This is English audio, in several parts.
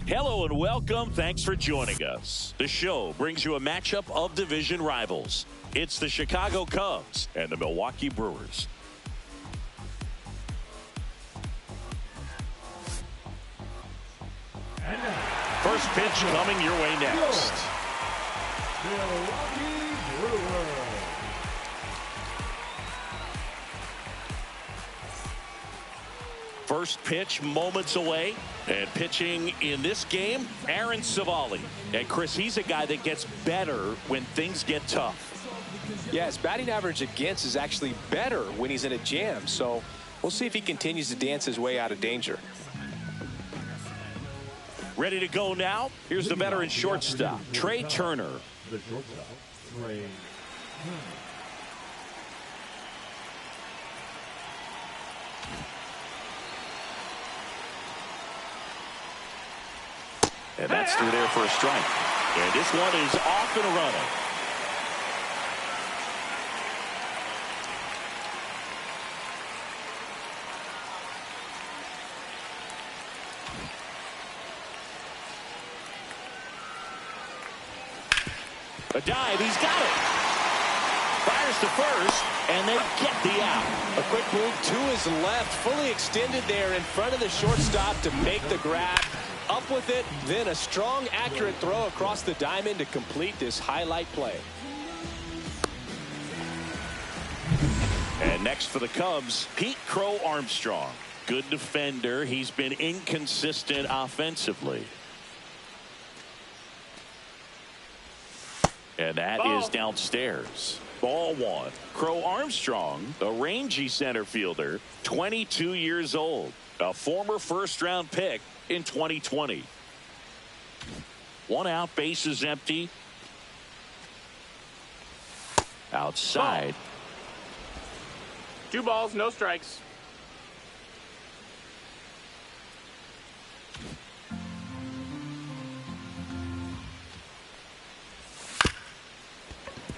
Hello and welcome. Thanks for joining us. The show brings you a matchup of division rivals. It's the Chicago Cubs and the Milwaukee Brewers. First pitch coming your way next. Milwaukee Brewers. First pitch moments away, and pitching in this game, Aaron Savali. And Chris, he's a guy that gets better when things get tough. Yeah, his batting average against is actually better when he's in a jam. So we'll see if he continues to dance his way out of danger. Ready to go now. Here's the veteran shortstop, Trey Turner. The shortstop, Trey Turner. And that's through there for a strike. And this one is off and running. A dive, he's got it. Fires to first, and they get the out. A quick move to his left, fully extended there in front of the shortstop to make the grab. Up with it, then a strong, accurate throw across the diamond to complete this highlight play. And next for the Cubs, Pete Crow Armstrong. Good defender. He's been inconsistent offensively. And that is downstairs. Ball one. Crow Armstrong, a rangy center fielder, 22 years old, a former first-round pick in 2020. One out, bases empty. Outside. Two balls, no strikes.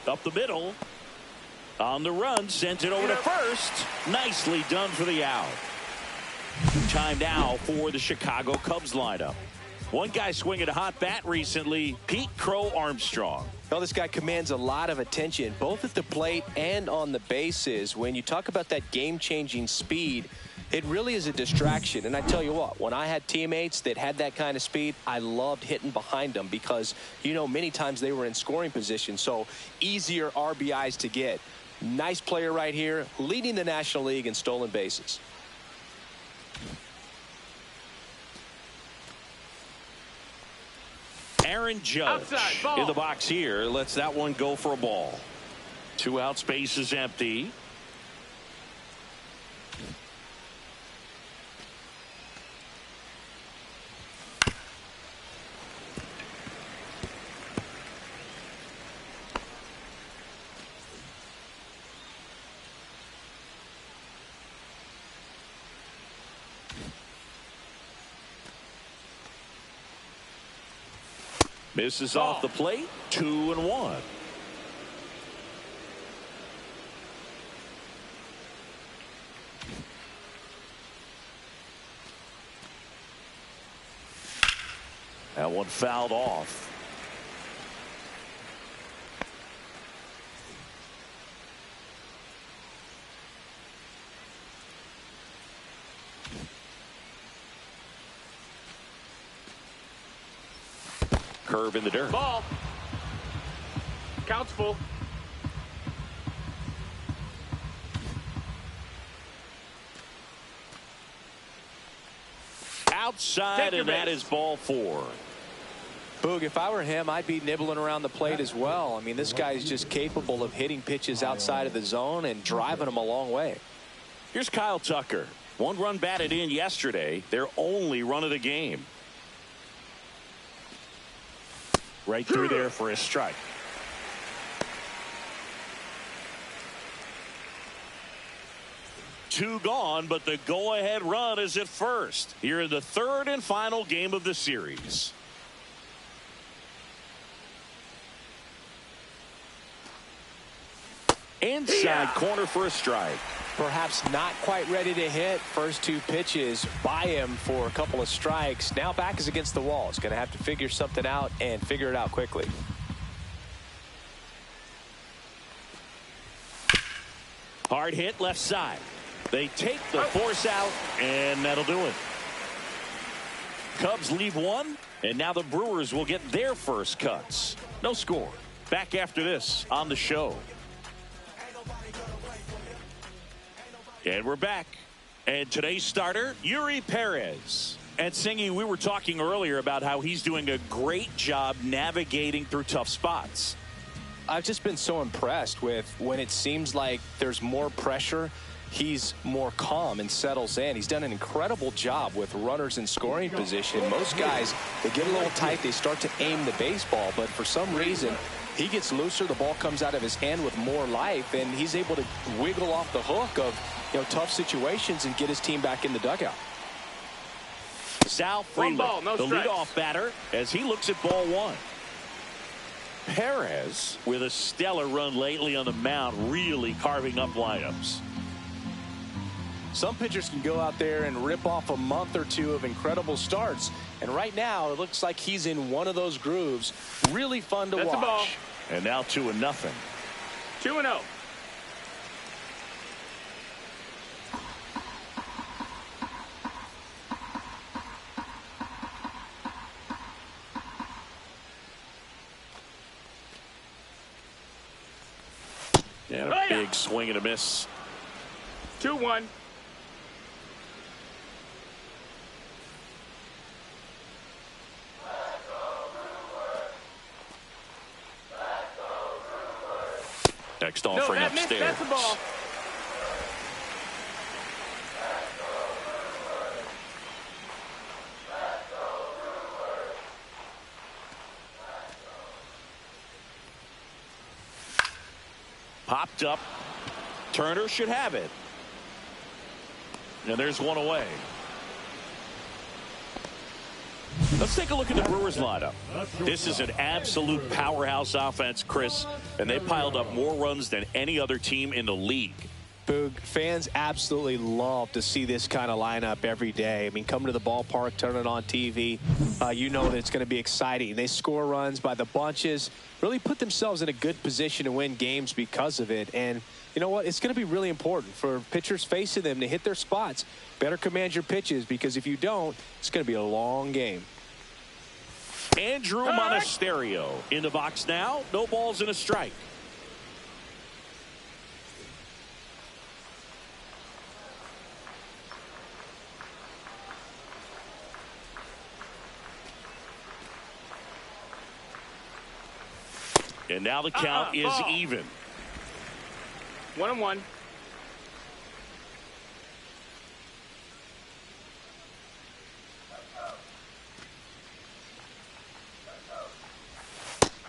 Up the middle. On the run, sent it over to first. Nicely done for the out. Time now for the Chicago Cubs lineup. One guy swinging a hot bat recently, Pete Crow Armstrong. Well, this guy commands a lot of attention, both at the plate and on the bases. When you talk about that game-changing speed, it really is a distraction. And I tell you what, when I had teammates that had that kind of speed, I loved hitting behind them because, you know, many times they were in scoring position, so easier RBIs to get. Nice player right here, leading the National League in stolen bases. Aaron Judge in the box here. Lets that one go for a ball. Two outs, bases empty. Misses off the plate. 2-1. That one fouled off. Curve in the dirt. Ball. Count's full. Outside, and that is ball four. Boog, if I were him, I'd be nibbling around the plate as well. I mean, this guy is just capable of hitting pitches outside of the zone and driving them a long way. Here's Kyle Tucker. One run batted in yesterday. Their only run of the game. Right through there for a strike. Two gone, but the go-ahead run is at first. Here in the third and final game of the series. Inside corner for a strike. Perhaps not quite ready to hit. First two pitches by him for a couple of strikes. Now back is against the wall. He's going to have to figure something out and figure it out quickly. Hard hit left side. They take the force out, and that'll do it. Cubs leave one, and now the Brewers will get their first cuts. No score. Back after this on the show. And we're back. And today's starter, Yuri Perez. And Singy, we were talking earlier about how he's doing a great job navigating through tough spots. I've just been so impressed with when it seems like there's more pressure, he's more calm and settles in. He's done an incredible job with runners in scoring position. Most guys, they get a little tight, they start to aim the baseball, but for some reason, he gets looser, the ball comes out of his hand with more life, and he's able to wiggle off the hook of tough situations and get his team back in the dugout. Sal Freeland, the leadoff batter, as he looks at ball one. Perez, with a stellar run lately on the mound, really carving up lineups. Some pitchers can go out there and rip off a month or two of incredible starts. And right now, it looks like he's in one of those grooves. Really fun to watch. That's a ball. And now 2-0. 2-0. And a big swing and a miss. 2-1. Next offering upstairs. That's the ball. Popped up. Turner should have it. And there's one away. Let's take a look at the Brewers lineup. This is an absolute powerhouse offense, Chris, and they piled up more runs than any other team in the league. Boog, fans absolutely love to see this kind of lineup every day. I mean, come to the ballpark, turn it on TV. You know that it's going to be exciting. They score runs by the bunches, really put themselves in a good position to win games because of it. And you know what? It's going to be really important for pitchers facing them to hit their spots. Better command your pitches, because if you don't, it's going to be a long game. Andrew Monasterio in the box now. No balls and a strike. And now the count is even. 1-1.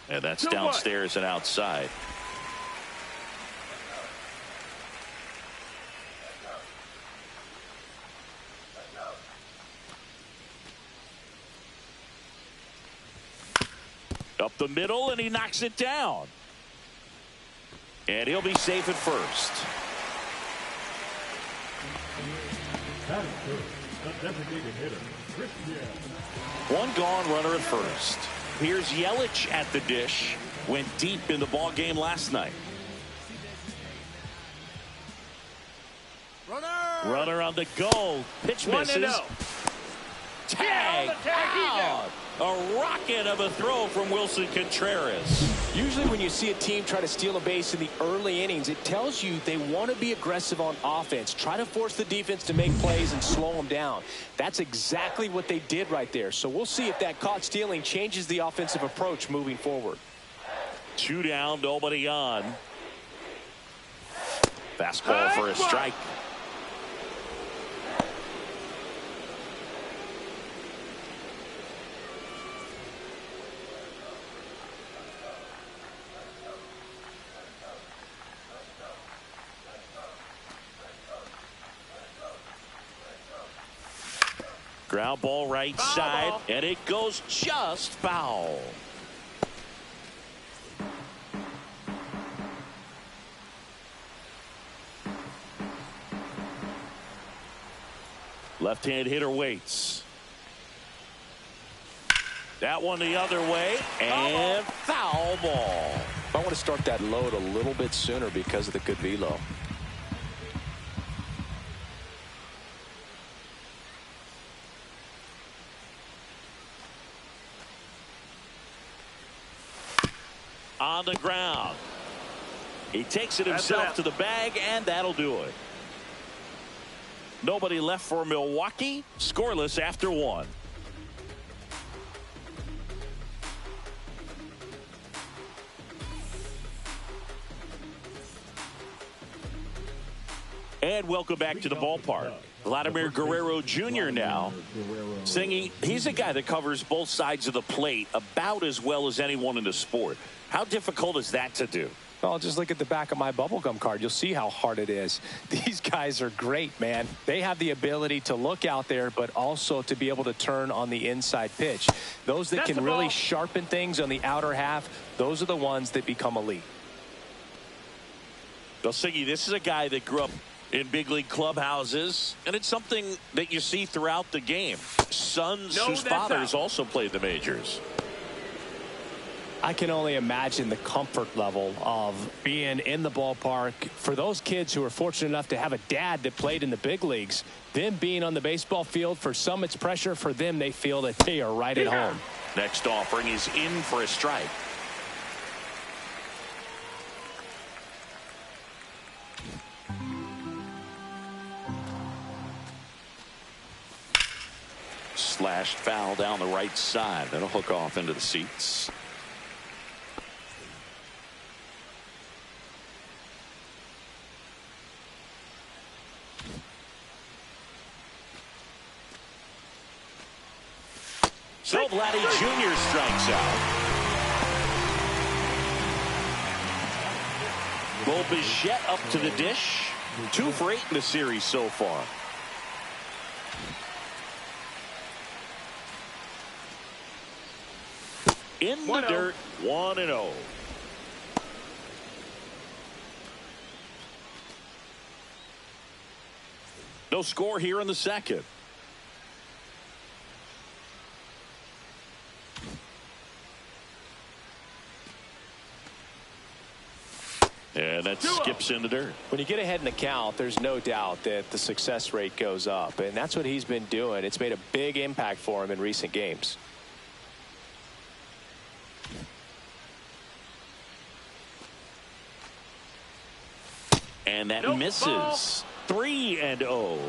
And that's downstairs and outside. Up the middle, and he knocks it down. And he'll be safe at first. That is good. The designated hitter, Christian. One gone, runner at first. Here's Yelich at the dish. Went deep in the ball game last night. Runner on the go. Pitch misses. Tag out. A rocket of a throw from Wilson Contreras. Usually when you see a team try to steal a base in the early innings, it tells you they want to be aggressive on offense. Try to force the defense to make plays and slow them down. That's exactly what they did right there. So we'll see if that caught stealing changes the offensive approach moving forward. 2 down, nobody on. Fastball for a strike. Ground ball right side, and it goes just foul. Left-hand hitter waits. That one the other way, and foul ball. I want to start that load a little bit sooner because of the good velo. On the ground. He takes it himself to the bag, and that'll do it. Nobody left for Milwaukee. Scoreless after one. And welcome back to the ballpark. Vladimir Guerrero Jr. now singing. He's a guy that covers both sides of the plate about as well as anyone in the sport. How difficult is that to do? Well, just look at the back of my bubblegum card. You'll see how hard it is. These guys are great, man. They have the ability to look out there, but also to be able to turn on the inside pitch. Those that can really sharpen things on the outer half, those are the ones that become elite. Well, Siggy, this is a guy that grew up in big league clubhouses, and it's something that you see throughout the game. Sons whose fathers also played the majors. I can only imagine the comfort level of being in the ballpark. For those kids who are fortunate enough to have a dad that played in the big leagues, them being on the baseball field, for some it's pressure. For them, they feel that they are right at home. Next offering is in for a strike. Slashed foul down the right side. That'll hook off into the seats. So Vladdy Jr. strikes out. Bo Bichette up to the dish. 2 for 8 in the series so far. In the dirt, 1-0. No score here in the second. And that skips in the dirt. When you get ahead in the count, there's no doubt that the success rate goes up, and that's what he's been doing. It's made a big impact for him in recent games. And that misses. 3-0.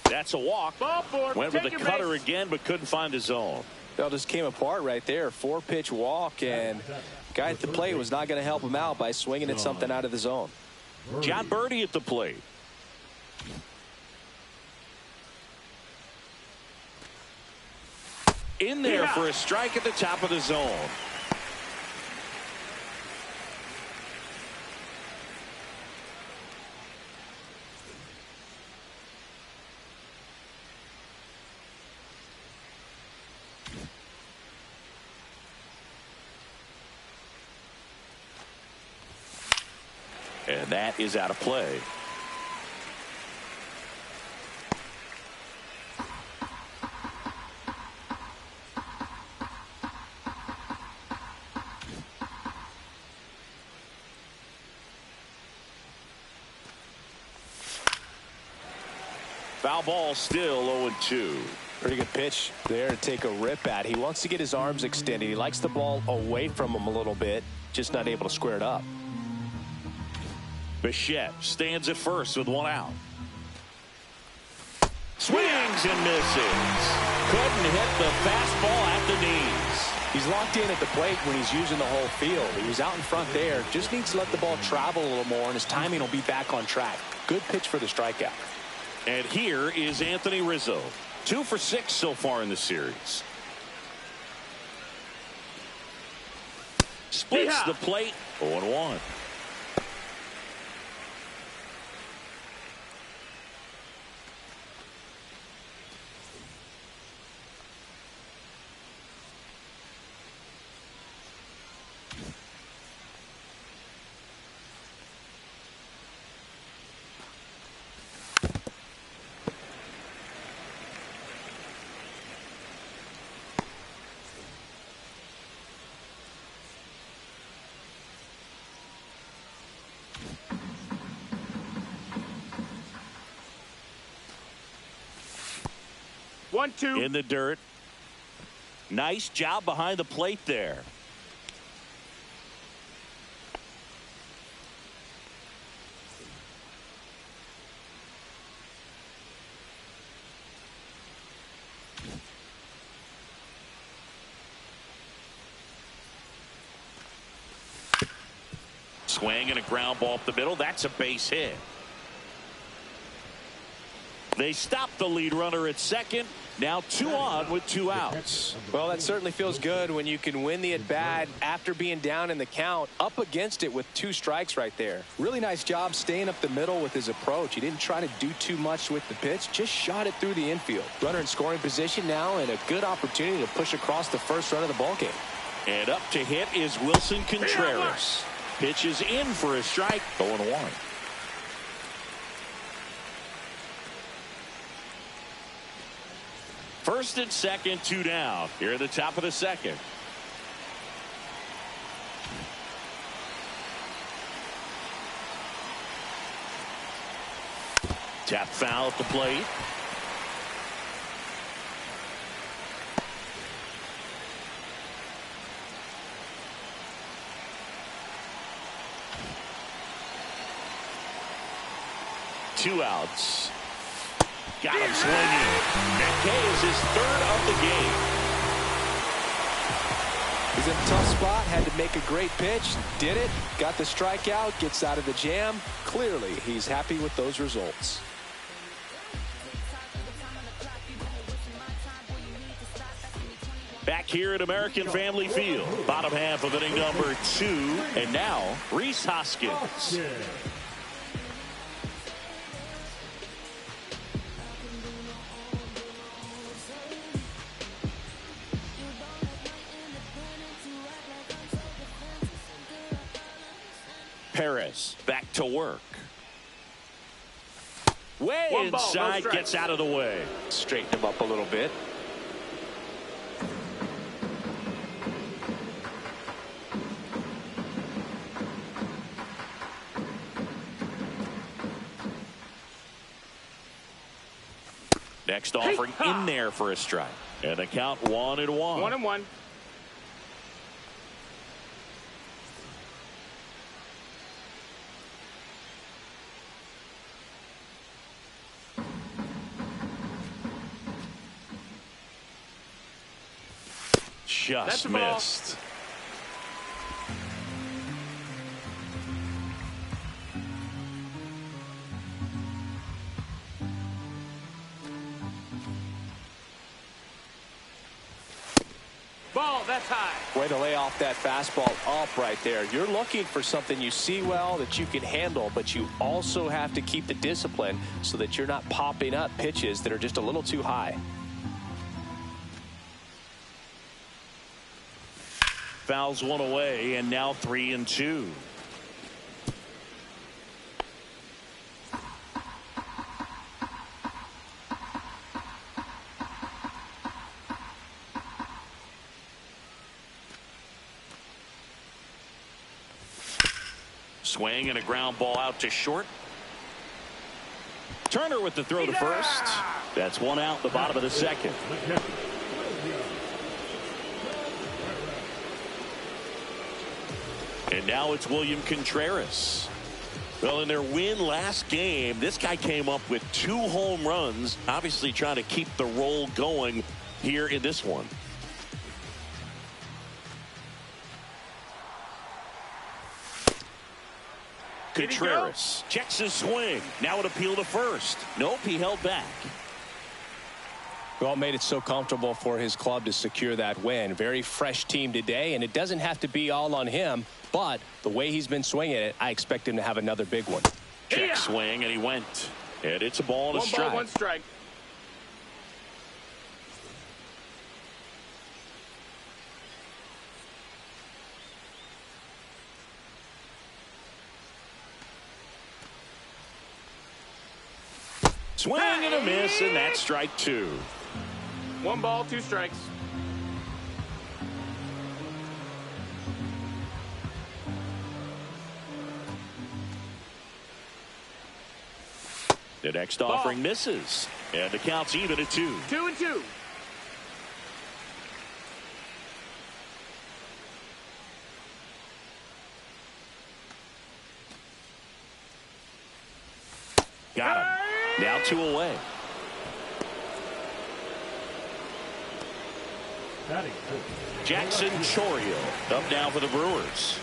That's a walk. Went with the cutter again, but couldn't find his zone. That just came apart right there. 4-pitch walk, and guy at the plate was not going to help him out by swinging at something out of the zone. John Birdie at the plate. In there for a strike at the top of the zone. And that is out of play. Foul ball, still 0-2. Pretty good pitch there to take a rip at. He wants to get his arms extended. He likes the ball away from him a little bit, just not able to square it up. Bichette stands at first with 1 out. Swings and misses. Couldn't hit the fastball at the knees. He's locked in at the plate when he's using the whole field. He was out in front there. Just needs to let the ball travel a little more, and his timing will be back on track. Good pitch for the strikeout. And here is Anthony Rizzo. 2 for 6 so far in the series. Splits the plate. 0-1. 1-2. In the dirt. Nice job behind the plate there. Swing and a ground ball up the middle. That's a base hit. They stop the lead runner at second. Now 2 on with 2 outs. Well, that certainly feels good when you can win the at-bat after being down in the count, up against it with 2 strikes right there. Really nice job staying up the middle with his approach. He didn't try to do too much with the pitch, just shot it through the infield. Runner in scoring position now, and a good opportunity to push across the first run of the ballgame. And up to hit is Wilson Contreras. Pitches in for a strike. 0-1. First and second, 2 down. Here at the top of the second. Tap foul at the plate. Two outs. Got him swinging. McKay is his 3rd of the game. He's in a tough spot, had to make a great pitch, did it, got the strikeout, gets out of the jam. Clearly, he's happy with those results. Back here at American Family Field, bottom half of inning number 2, and now Rhys Hoskins. Paris back to work. Way inside, gets out of the way. Straighten him up a little bit. Next offering in there for a strike. And the count 1-1. 1-1. Just missed. Ball, that's high. Way to lay off that fastball up right there. You're looking for something you see well that you can handle, but you also have to keep the discipline so that you're not popping up pitches that are just a little too high. Fouls one away, and now 3-2. Swing and a ground ball out to short. Turner with the throw to first. That's 1 out, the bottom of the second. And now it's William Contreras. Well, in their win last game, this guy came up with 2 home runs, obviously trying to keep the roll going here in this one. Contreras checks his swing. Now an appeal to first. Nope, he held back. Well, made it so comfortable for his club to secure that win. Very fresh team today, and it doesn't have to be all on him, but the way he's been swinging it, I expect him to have another big one. Check swing, and he went. And it's a ball and a strike. 1 ball, 1 strike. Swing and a miss, and that's strike 2. 1 ball, 2 strikes. The next offering misses. And the count's even at 2. 2-2. Got him. Now 2 away. Batting fifth. Jackson Chourio up now for the Brewers.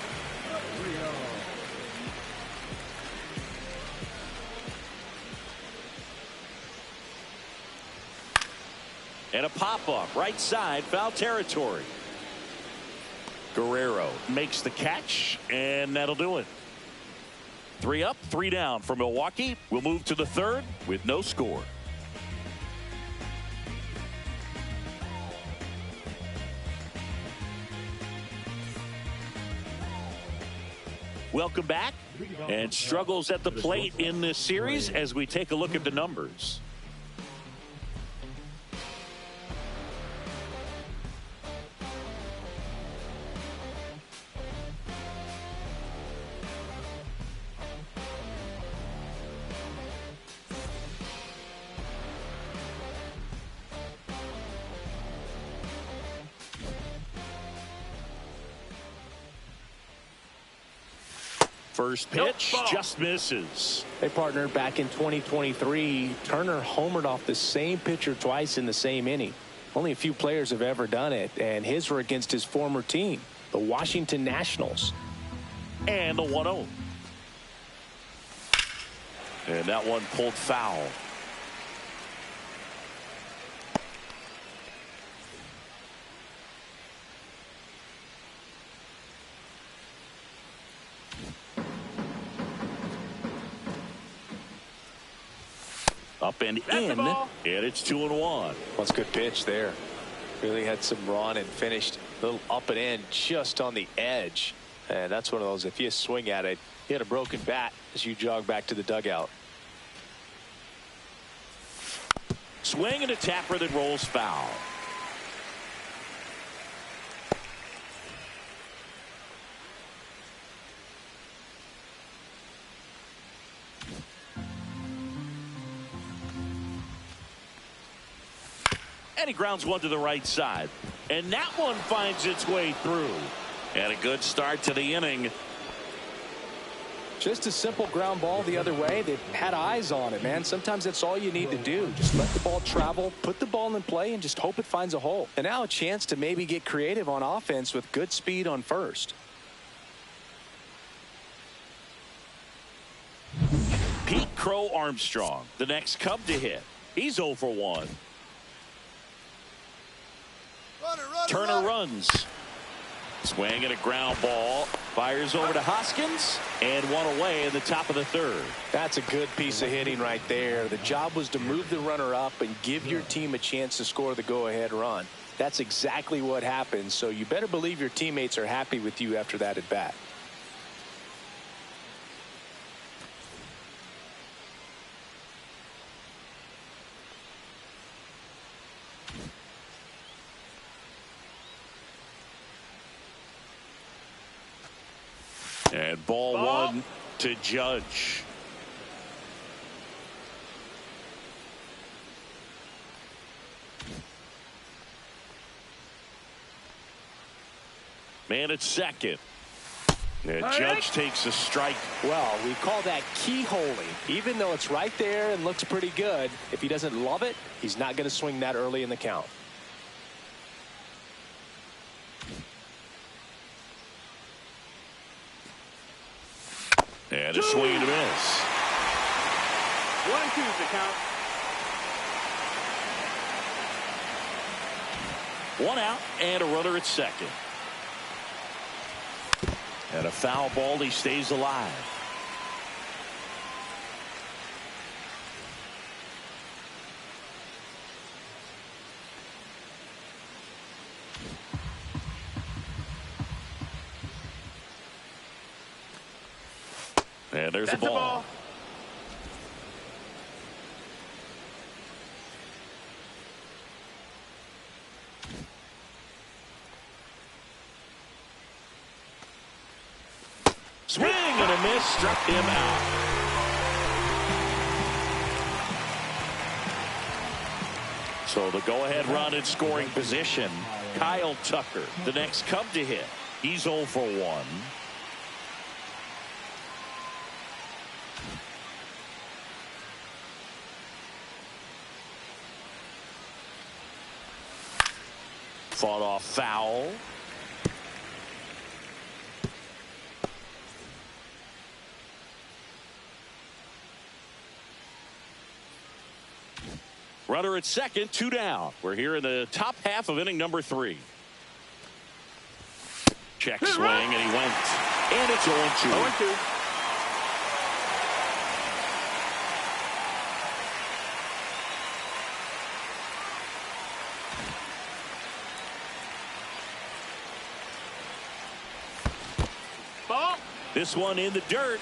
And a pop-up right side, foul territory. Guerrero makes the catch, and that'll do it. 3 up, 3 down for Milwaukee. We'll move to the 3rd with no score. Welcome back. And struggles at the plate in this series as we take a look at the numbers. First pitch just misses. They partnered back in 2023. Turner homered off the same pitcher twice in the same inning. Only a few players have ever done it, and his were against his former team, the Washington Nationals. And the 1-0. And that one pulled foul. Up and in, and it's 2-1. That's a good pitch there. Really had some run and finished a little up and in just on the edge. And that's one of those, if you swing at it, you hit a broken bat as you jog back to the dugout. Swing and a tapper that rolls foul. And he grounds one to the right side. And that one finds its way through. And a good start to the inning. Just a simple ground ball the other way. They've had eyes on it, man. Sometimes that's all you need to do. Just let the ball travel, put the ball in play, and just hope it finds a hole. And now a chance to maybe get creative on offense with good speed on first. Pete Crow Armstrong, the next Cub to hit. He's 0 for 1. Turner runs. Swing and a ground ball. Fires over to Hoskins. And one away in the top of the 3rd. That's a good piece of hitting right there. The job was to move the runner up and give your team a chance to score the go-ahead run. That's exactly what happened. So you better believe your teammates are happy with you after that at bat. And ball 1 to Judge. Man at second. And Judge takes a strike. Well, we call that keyholing. Even though it's right there and looks pretty good, if he doesn't love it, he's not going to swing that early in the count. And a swing and a miss. 1-2's the count. 1 out and a runner at second. And a foul ball. He stays alive. And there's a ball. Swing and a miss, struck him out. So the go-ahead run in scoring position. Kyle Tucker, the next Cub to hit. He's 0 for 1. Fought off foul. Runner at second, 2 down. We're here in the top half of inning number 3. Check swing, and he went. And it's 0-2. 0-2. Ball. This one in the dirt.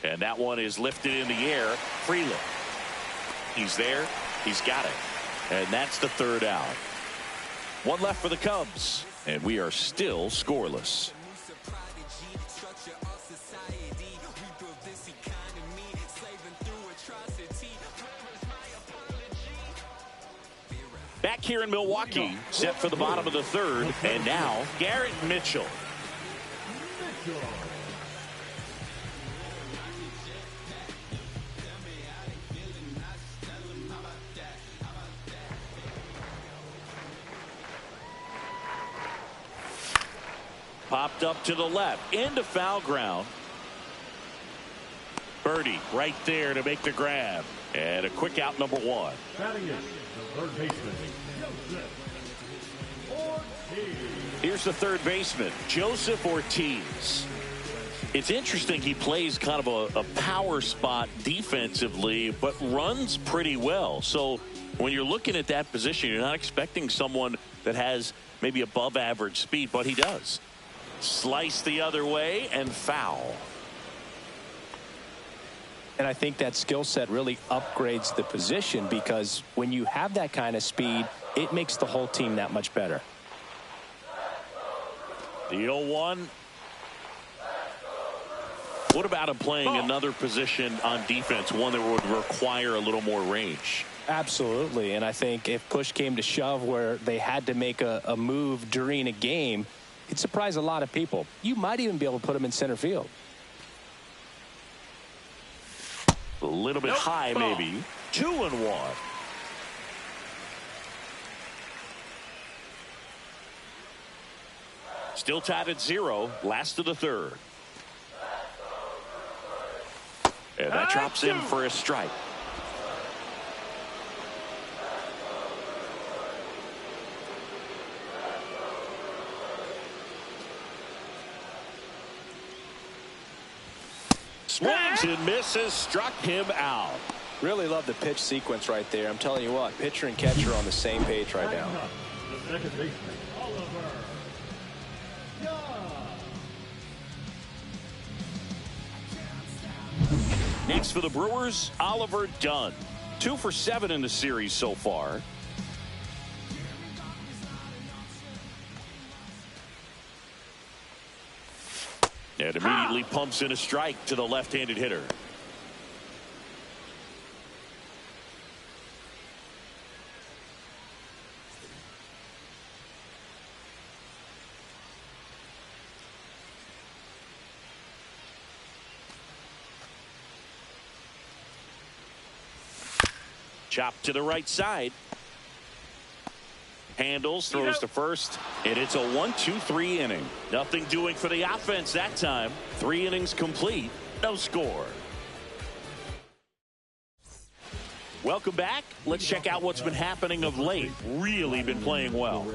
And that one is lifted in the air. Freeland. He's there. He's got it. And that's the 3rd out. 1 left for the Cubs. And we are still scoreless. Back here in Milwaukee, set for the bottom of the 3rd. And now, Garrett Mitchell. Popped up to the left, into foul ground. Birdie right there to make the grab. And a quick out, number 1. Batting in, the third baseman, Joseph Ortiz. Here's the third baseman, Joseph Ortiz. It's interesting, he plays kind of a power spot defensively, but runs pretty well. So when you're looking at that position, you're not expecting someone that has maybe above average speed, but he does. Slice the other way and foul. And I think that skill set really upgrades the position, because when you have that kind of speed, it makes the whole team that much better. The 0-1. What about him playing another position on defense, one that would require a little more range? Absolutely. And I think if push came to shove where they had to make a move during a game, it'd surprise a lot of people. You might even be able to put him in center field. A little bit high, maybe. 2-1. Still tied at 0. Last of the 3rd. And that drops in for a strike. Swings and misses, struck him out. Really love the pitch sequence right there. I'm telling you what, pitcher and catcher are on the same page right now. The second baseman, Oliver. Next for the Brewers, Oliver Dunn. 2 for 7 in the series so far. And immediately pumps in a strike to the left-handed hitter. Chop to the right side. Handles, throws to first, and it's a 1-2-3 inning. Nothing doing for the offense that time. 3 innings complete, no score. Welcome back. Let's check out what's been happening of late. Really been playing well.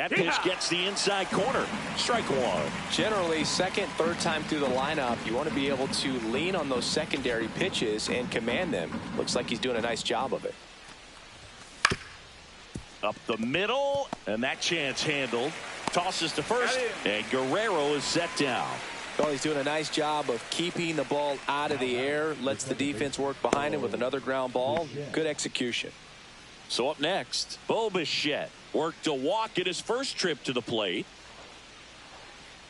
That pitch gets the inside corner. Strike one. Generally, second, third time through the lineup, you want to be able to lean on those secondary pitches and command them. Looks like he's doing a nice job of it. Up the middle, and that chance handled. Tosses to first, and Guerrero is set down. Well, he's doing a nice job of keeping the ball out of the air. Lets the defense work behind him with another ground ball. Good execution. So up next, Bo Bichette worked a walk in his first trip to the plate.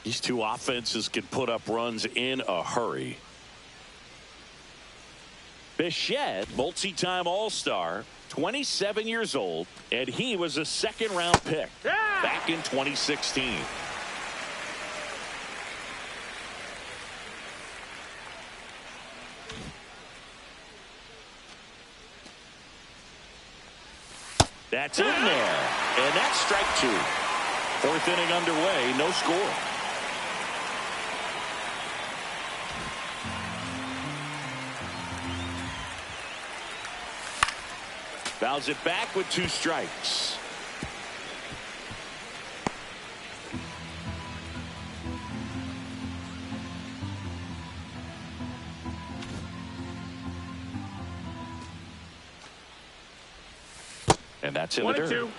These two offenses can put up runs in a hurry. Bichette, multi-time All-Star, 27 years old, and he was a second-round pick back in 2016. That's in there, and that's strike two. Fourth inning underway, no score. Fouls it back with two strikes. And that's in the dirt. 1-2.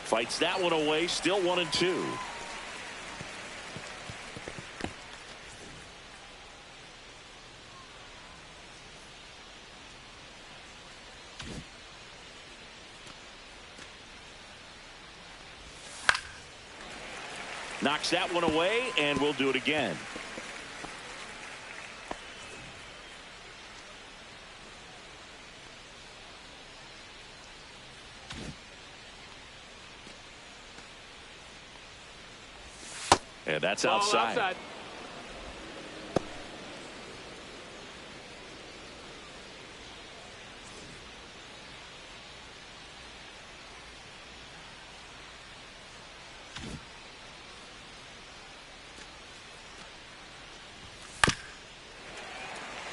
Fights that one away, still 1-2. Knocks that one away, and we'll do it again. And that's outside.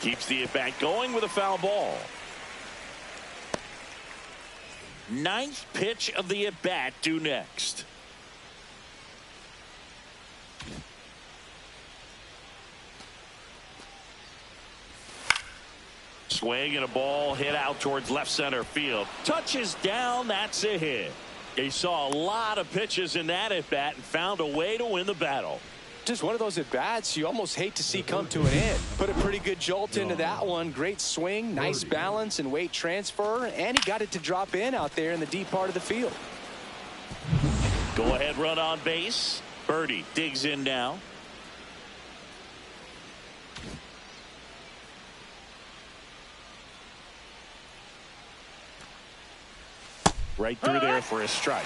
Keeps the at-bat going with a foul ball. Ninth pitch of the at-bat due next. Swing and a ball hit out towards left center field. Touches down, that's a hit. He saw a lot of pitches in that at-bat and found a way to win the battle. Just one of those at-bats you almost hate to see come to an end. Put a pretty good jolt into that one. Great swing, nice balance and weight transfer, and he got it to drop in out there in the deep part of the field. Go ahead run on base. Birdie digs in now. Right through there for a strike.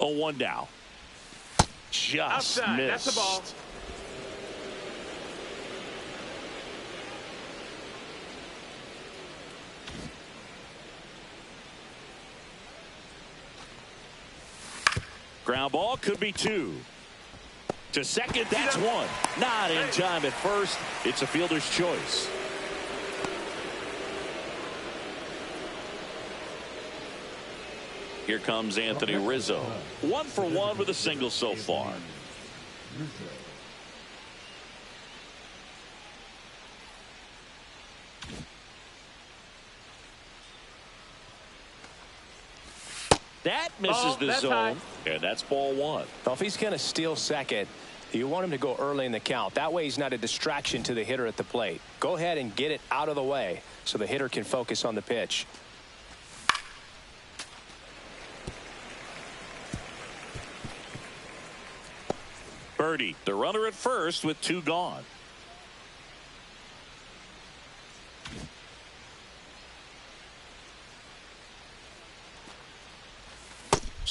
Oh, 1 down. Just outside. missed. That's the ball. Ground ball could be 2. To second, that's 1. Not in time at first. It's a fielder's choice. Here comes Anthony Rizzo. 1 for 1 with a single so far. That misses the zone, high. and that's ball 1. Well, if he's going to steal second, you want him to go early in the count. That way he's not a distraction to the hitter at the plate. Go ahead and get it out of the way so the hitter can focus on the pitch. Birdie, the runner at first with 2 gone.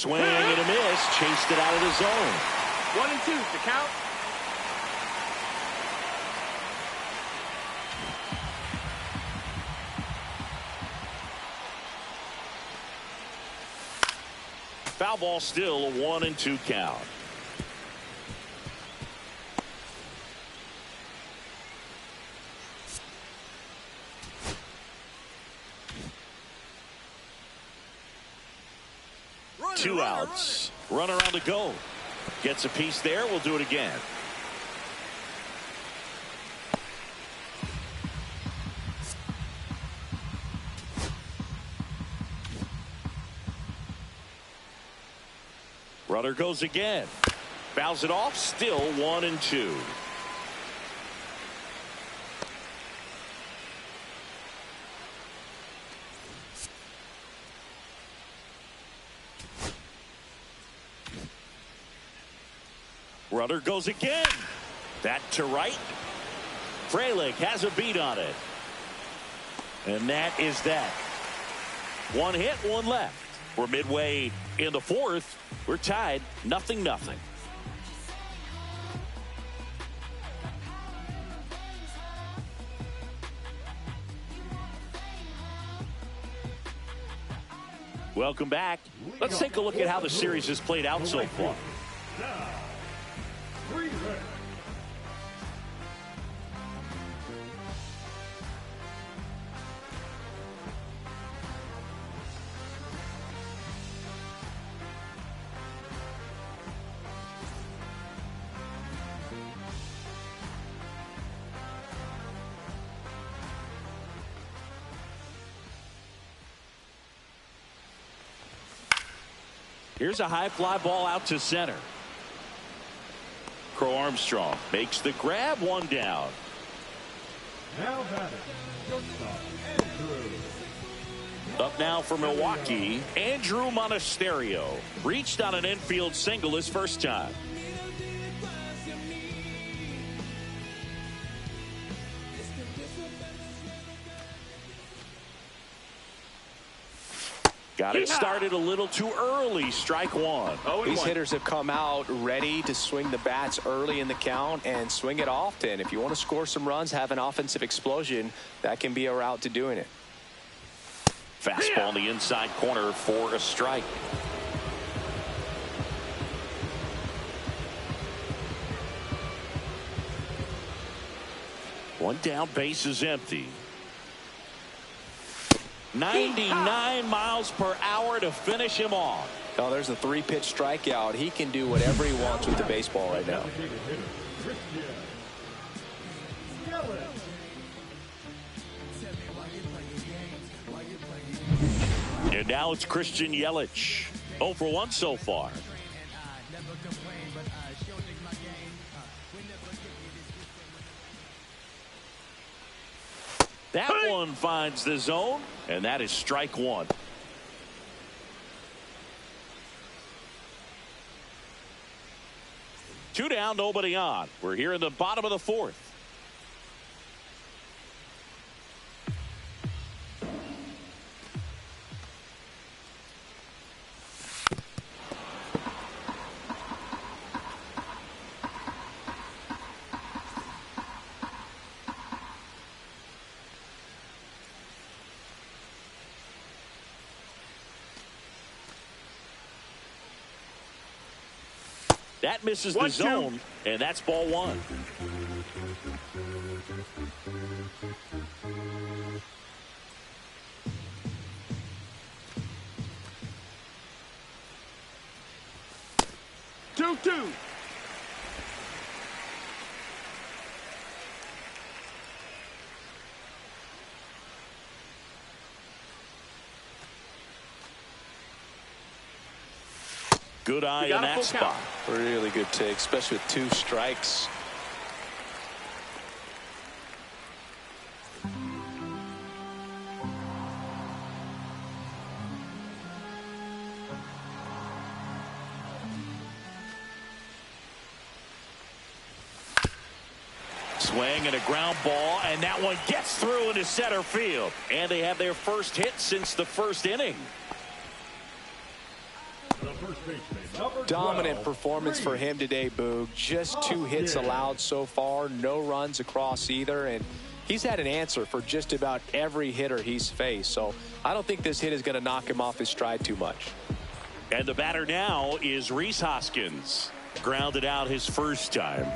Swing and a miss. Chased it out of the zone. 1-2. The count. Foul ball, still a 1-2 count. Two outs. Runner on the go. Gets a piece there. We'll do it again. Runner goes again. Fouls it off. Still 1-2. Runner goes again. That to right. Frelick has a beat on it. And that is that. One hit, one left. We're midway in the fourth. We're tied 0-0. Welcome back. Let's take a look at how the series has played out so far. Here's a high fly ball out to center. Crow Armstrong makes the grab, one down. Now batting, shortstop, Andrew. Up now for Milwaukee, Andrew Monasterio. Reached on an infield single his first time. Got it started a little too early. Strike one. These hitters have come out ready to swing the bats early in the count and swing it often. If you want to score some runs, have an offensive explosion, that can be a route to doing it. Fastball in the inside corner for a strike. One down, base is empty. 99 miles per hour to finish him off. Oh, there's a 3-pitch strikeout. He can do whatever he wants with the baseball right now. And now it's Christian Yelich. 0 for 1 so far. That one finds the zone, and that is strike one. Two down, nobody on. We're here in the bottom of the fourth. That misses the zone, and that's ball one. Two. Good eye in that spot. Really good take, especially with 2 strikes. Swing and a ground ball, and that one gets through into center field. And they have their first hit since the first inning. Dominant performance for him today, Boog. Just 2 hits allowed so far, no runs across either, and he's had an answer for just about every hitter he's faced. So I don't think this hit is going to knock him off his stride too much. And the batter now is Rhys Hoskins. Grounded out his first time.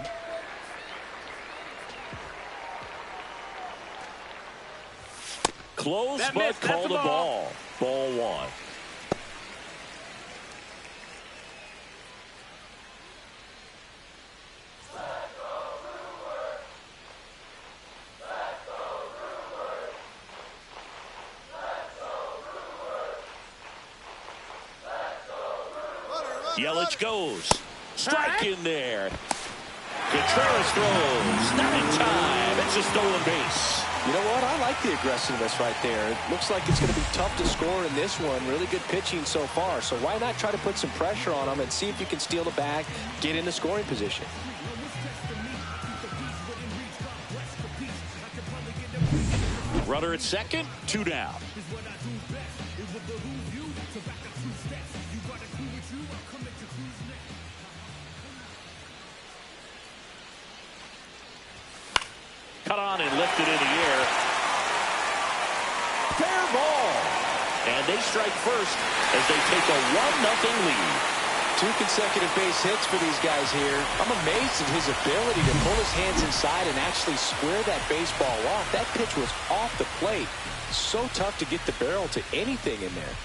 Close, but called a ball. Ball one. Yelich goes. Strike in there. Contreras throws. Not in time. It's a stolen base. You know what? I like the aggressiveness right there. It looks like it's going to be tough to score in this one. Really good pitching so far. So why not try to put some pressure on them and see if you can steal the bag, get in the scoring position. Runner at second, 2 down. Cut on and lifted in the air. Fair ball. And they strike first as they take a 1-0 lead. 2 consecutive base hits for these guys here. I'm amazed at his ability to pull his hands inside and actually square that baseball off. That pitch was off the plate. So tough to get the barrel to anything in there.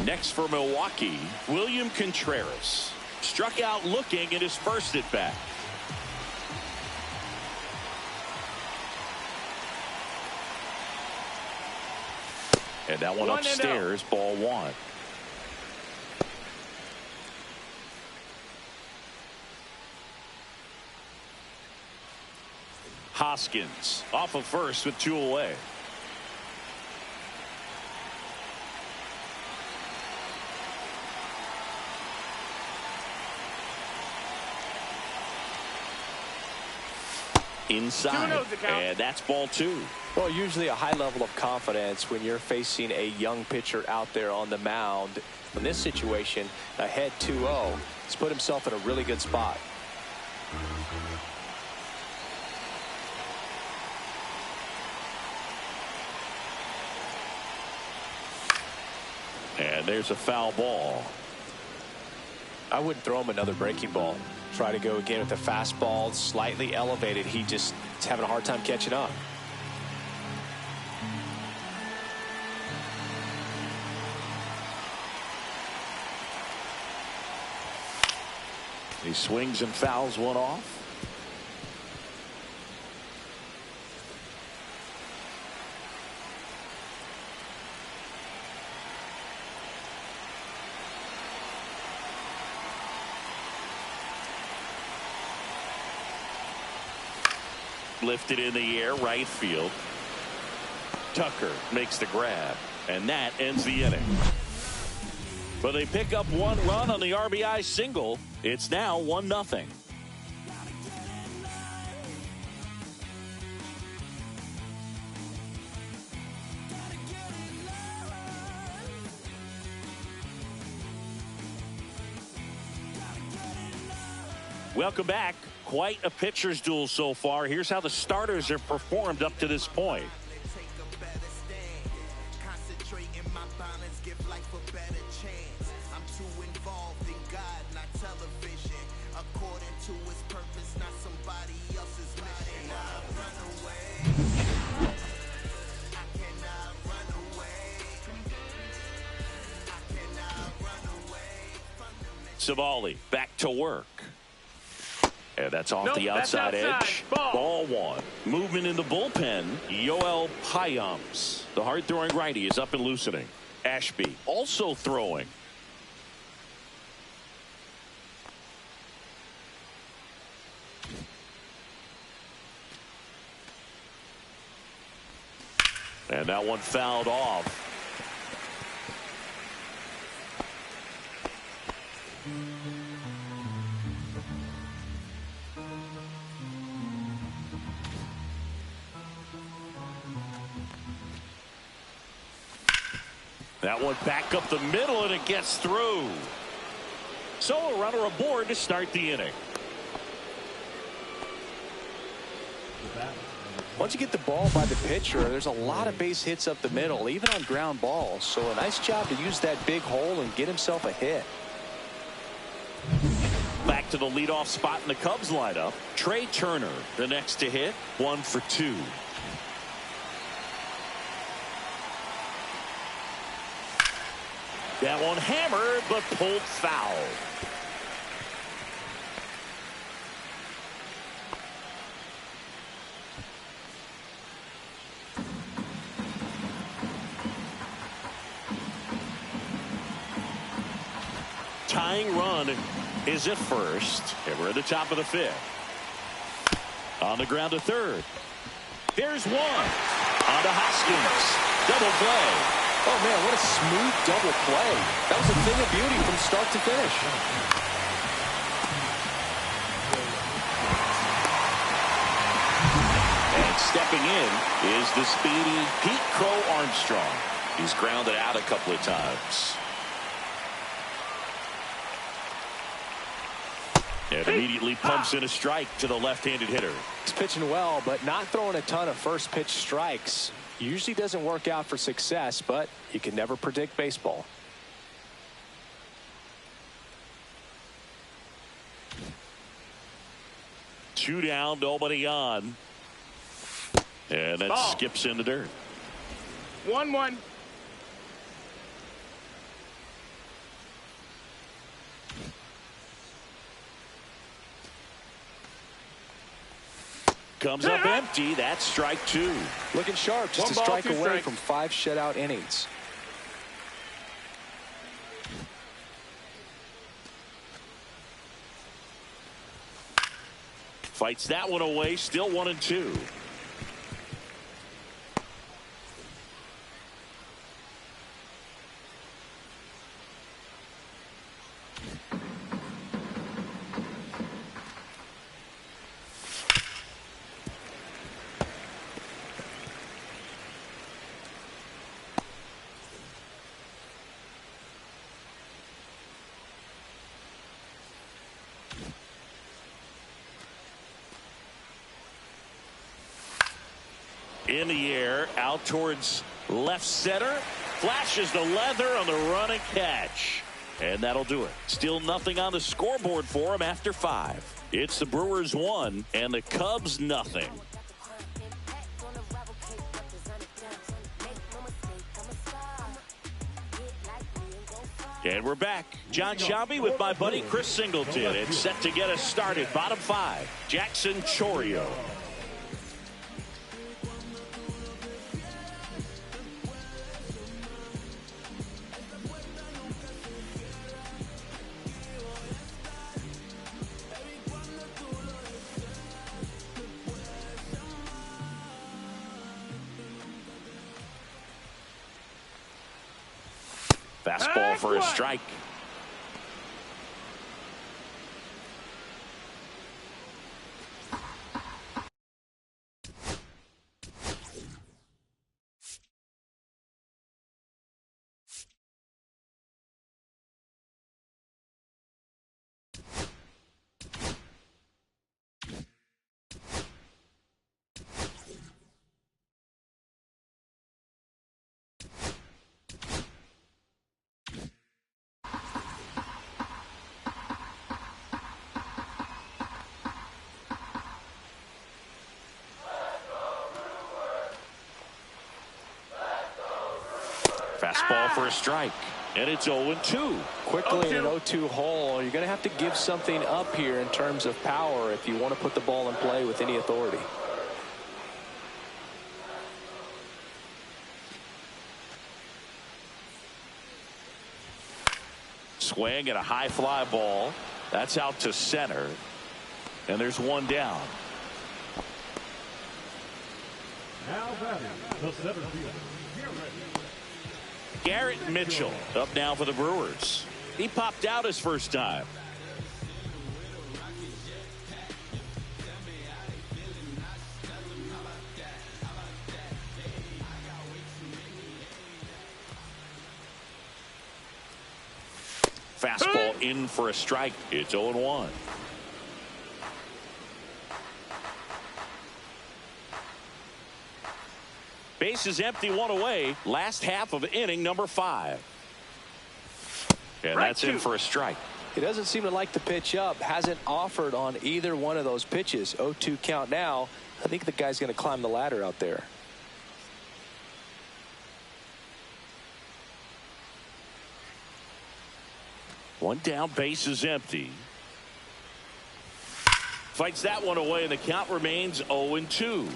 Next for Milwaukee, William Contreras. Struck out looking at his first at bat. And that one upstairs, ball one. Hoskins off of first with 2 away. Inside, and that's ball 2. Well, usually a high level of confidence when you're facing a young pitcher out there on the mound. In this situation, ahead 2-0, he's put himself in a really good spot. And there's a foul ball. I wouldn't throw him another breaking ball. Try to go again with the fastball, slightly elevated. He's having a hard time catching up. He swings and fouls one off. Lifted in the air, right field. Tucker makes the grab, and that ends the inning. But they pick up 1 run on the RBI single. It's now 1-0. Welcome back. Quite a pitcher's duel so far. Here's how the starters have performed up to this point. Savali back to work. And that's off the outside edge. Ball one. Movement in the bullpen. Yoel Payams, the hard-throwing righty, is up and loosening. Ashby also throwing. And that one fouled off. That one back up the middle, and it gets through. So a runner aboard to start the inning. The bat, Once you get the ball by the pitcher, there's a lot of base hits up the middle, even on ground balls. So a nice job to use that big hole and get himself a hit. Back to the leadoff spot in the Cubs lineup. Trey Turner, the next to hit, 1 for 2. That one hammered, but pulled foul. Tying run is at first, and we're at the top of the 5th. On the ground to third. There's one. On to Hoskins. Double play. Oh, man, what a smooth double play. That was a thing of beauty from start to finish. And stepping in is the speedy Pete Crow Armstrong. He's grounded out a couple of times. And immediately pumps in a strike to the left-handed hitter. He's pitching well, but not throwing a ton of first pitch strikes. Usually doesn't work out for success, but you can never predict baseball. Two down, nobody on. And that skips in the dirt. 1-1. Comes up empty. That's strike 2. Looking sharp, just a strike away from 5 shutout innings. Fights that one away. Still 1-2. In the air, out towards left center. Flashes the leather on the running catch. And that'll do it. Still nothing on the scoreboard for him after 5. It's the Brewers 1 and the Cubs nothing. And we're back. John Sciambi with my buddy Chris Singleton. It's set to get us started. Bottom 5. Jackson Chourio. Fastball for a strike. Fastball for a strike. And it's 0-2. Quickly in an 0-2 hole, you're going to have to give something up here in terms of power if you want to put the ball in play with any authority. Swing at a high fly ball. That's out to center. And there's one down. Now batting, the center fielder, Garrett Mitchell up now for the Brewers. He popped out his first time. Fastball in for a strike. It's 0-1. Bases empty, one away. Last half of inning number 5. And that's in for a strike. He doesn't seem to like the pitch up. Hasn't offered on either one of those pitches. 0-2 count now. I think the guy's going to climb the ladder out there. One down, base is empty. Fights that one away, and the count remains 0-2.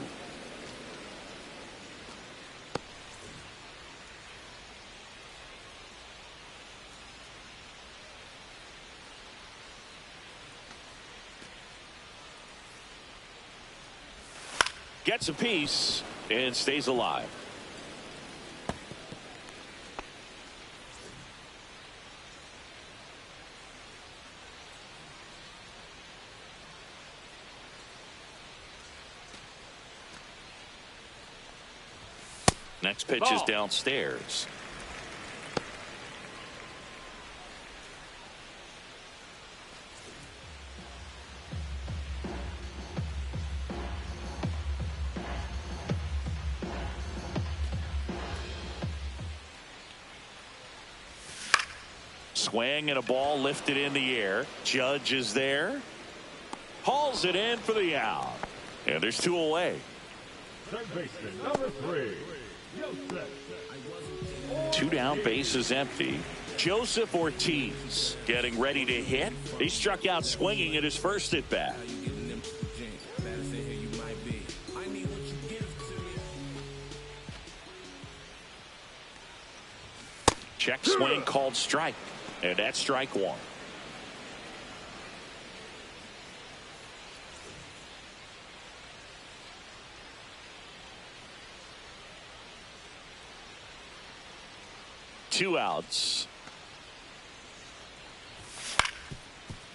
Gets a piece and stays alive. Next pitch is downstairs. Swing and a ball lifted in the air. Judge is there. Hauls it in for the out. And there's 2 away. Third baseman, number 3. 2 down, bases empty. Joseph Ortiz getting ready to hit. He struck out swinging at his first at bat. Check swing called strike. And that's strike 1. Two outs.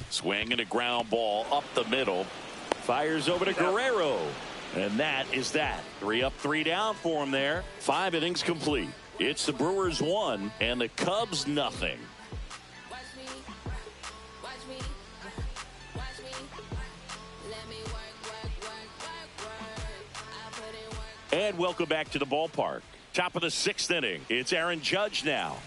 Swing and a ground ball up the middle. Fires over to Guerrero. And that is that. 3 up, 3 down for him there. 5 innings complete. It's the Brewers 1 and the Cubs nothing. And welcome back to the ballpark. Top of the 6th inning. It's Aaron Judge now.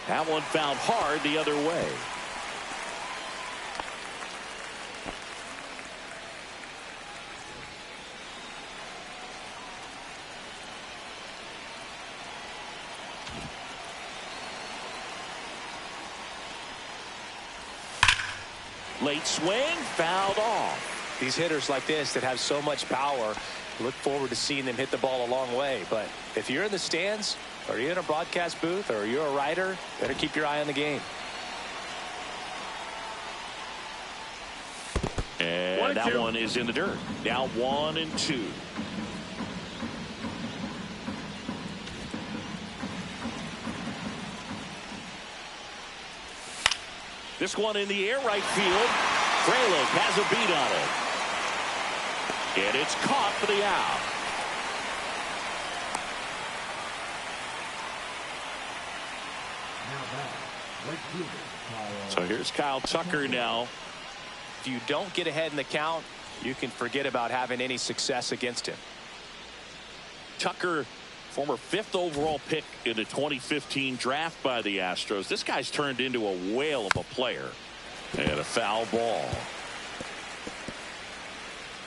That one found hard the other way. Late swing, fouled off. These hitters like this that have so much power, look forward to seeing them hit the ball a long way. But if you're in the stands, or you're in a broadcast booth, or you're a writer, better keep your eye on the game. And that one is in the dirt. Now 1-2. This one in the air, right field. Frelick has a beat on it. And it's caught for the out. So here's Kyle Tucker now. If you don't get ahead in the count, you can forget about having any success against him. Tucker, former 5th overall pick in the 2015 draft by the Astros. This guy's turned into a whale of a player. And a foul ball.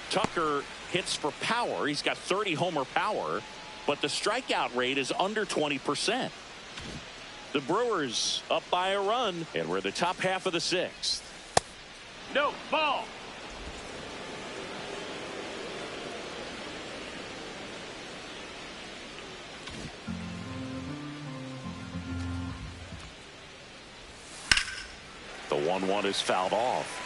Tucker hits for power. He's got 30 homer power, but the strikeout rate is under 20%. The Brewers up by a run, and we're the top half of the 6th. No, ball. The 1-1 is fouled off.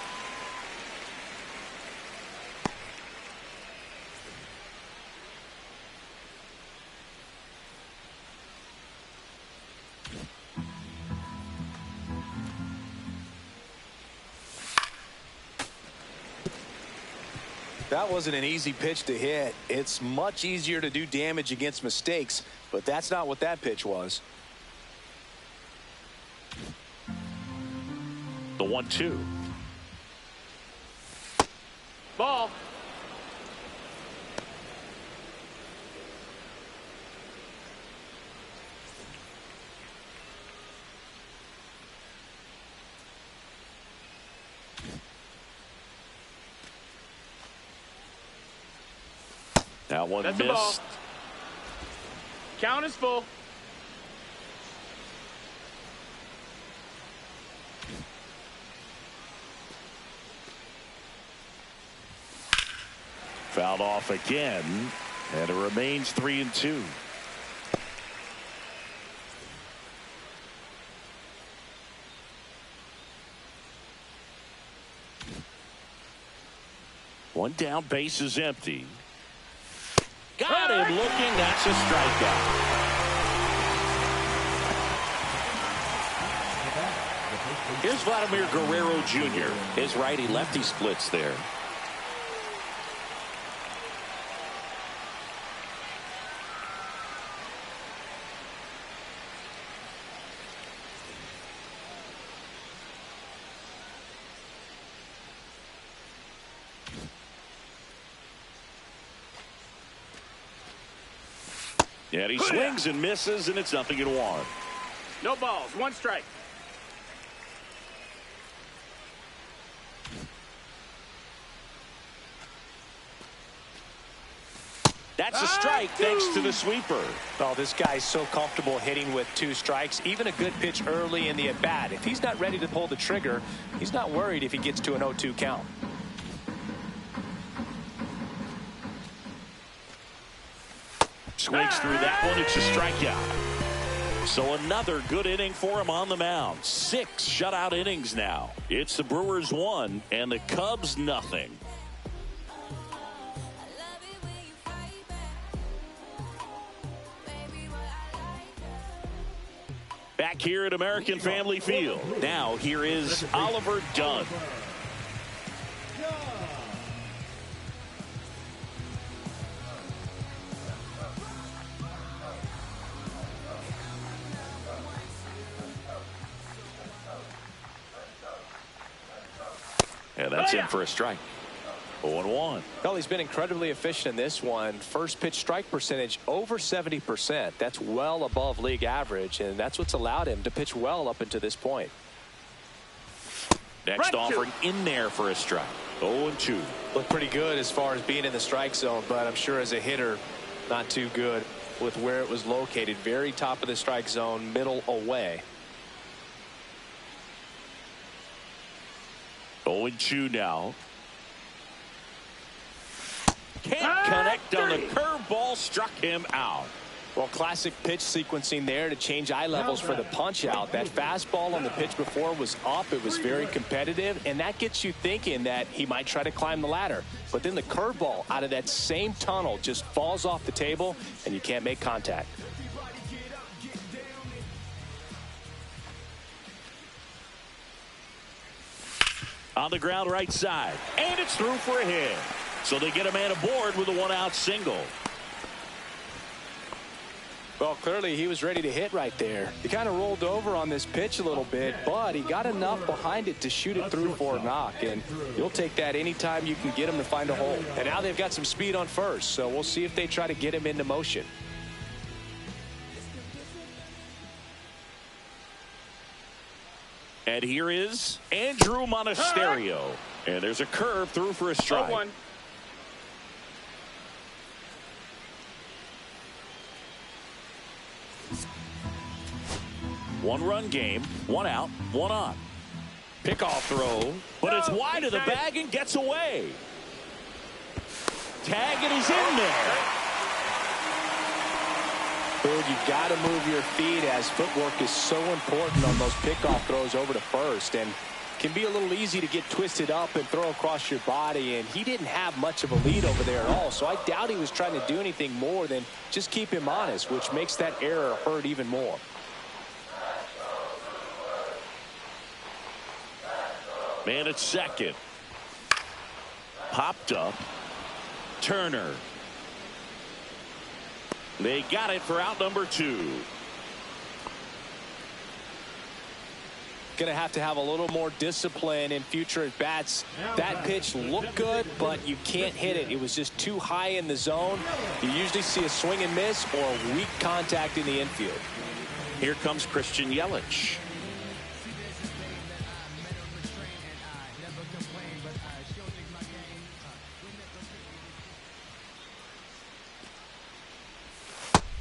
That wasn't an easy pitch to hit. It's much easier to do damage against mistakes, but that's not what that pitch was. 1-2. Ball. That one That's missed. a ball. Count is full. Fouled off again, and it remains 3-2. One down, base is empty. Got him looking. That's a strikeout. Here's Vladimir Guerrero Jr. His righty-lefty splits there. And he swings and misses, and it's 0-1. No balls. One strike. That's a strike thanks to the sweeper. Oh, this guy's so comfortable hitting with 2 strikes. Even a good pitch early in the at-bat. If he's not ready to pull the trigger, he's not worried if he gets to an 0-2 count. Swings through that one. It's a strikeout. So another good inning for him on the mound. 6 shutout innings now. It's the Brewers 1 and the Cubs nothing. Back here at American Family Field. Now here is Oliver Dunn. Yeah, that's in for a strike. 0-1. Well, he's been incredibly efficient in this one. First pitch strike percentage over 70%. That's well above league average, and that's what's allowed him to pitch well up until this point. Next offering in there for a strike. 0-2. Looked pretty good as far as being in the strike zone, but I'm sure as a hitter, not too good with where it was located. Very top of the strike zone, middle away. 0-2 now. Can't connect on the curveball, struck him out. Well, classic pitch sequencing there to change eye levels for the punch out. That fastball on the pitch before was up. It was very competitive, and that gets you thinking that he might try to climb the ladder. But then the curveball out of that same tunnel just falls off the table, and you can't make contact. On the ground right side, and it's through for a hit. So they get a man aboard with a 1-out single. Well, clearly he was ready to hit right there. He kind of rolled over on this pitch a little bit, but he got enough behind it to shoot it through for a knock, and you'll take that anytime you can get him to find a hole. And now they've got some speed on first, so we'll see if they try to get him into motion. And here is Andrew Monasterio. And there's a curve through for a strike. 0-1. One-run game, 1 out, 1 on. Pickoff throw, but it's wide of the bag and gets away. Tag, and he's in there. Dude, you got to move your feet as footwork is so important on those pickoff throws over to first, and can be a little easy to get twisted up and throw across your body, and he didn't have much of a lead over there at all, so I doubt he was trying to do anything more than just keep him honest, which makes that error hurt even more. Man at second. Popped up. Turner. They got it for out number 2. Going to have a little more discipline in future at bats. That pitch looked good, but you can't hit it. It was just too high in the zone. You usually see a swing and miss or weak contact in the infield. Here comes Christian Yelich.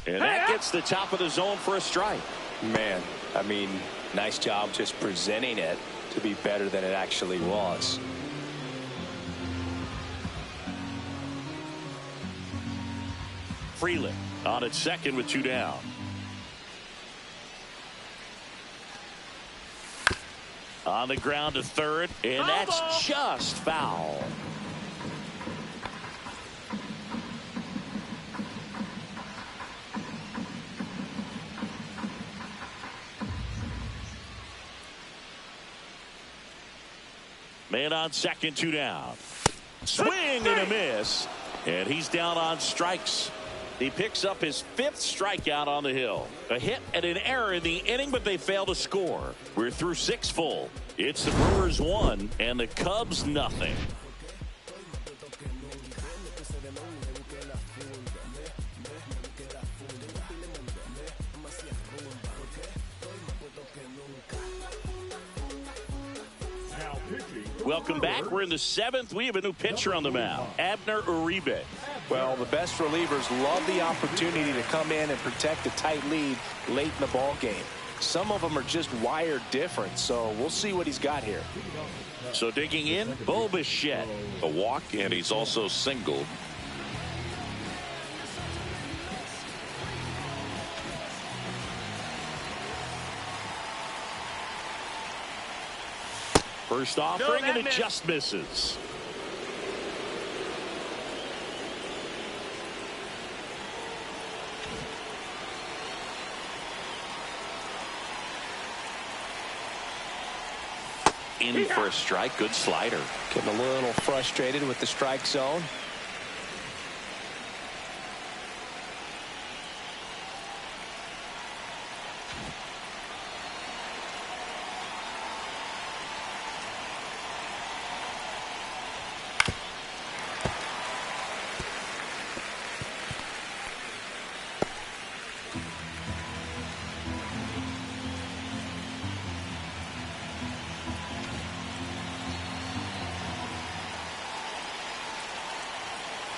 And that gets the top of the zone for a strike. Man, I mean, nice job just presenting it to be better than it actually was. Freeland on at second with 2 down. On the ground to third, and that's just foul. Man on second, 2 down. Swing and a miss. And he's down on strikes. He picks up his 5th strikeout on the hill. A hit and an error in the inning, but they fail to score. We're through 6 full. It's the Brewers 1 and the Cubs nothing. Welcome back. We're in the 7th. We have a new pitcher on the mound, Abner Uribe. Well, the best relievers love the opportunity to come in and protect a tight lead late in the ball game. Some of them are just wired different, so we'll see what he's got here. So digging in, Bo Bichette. A walk, and he's also singled. First offering, and it just misses. In for a strike. Good slider. Getting a little frustrated with the strike zone.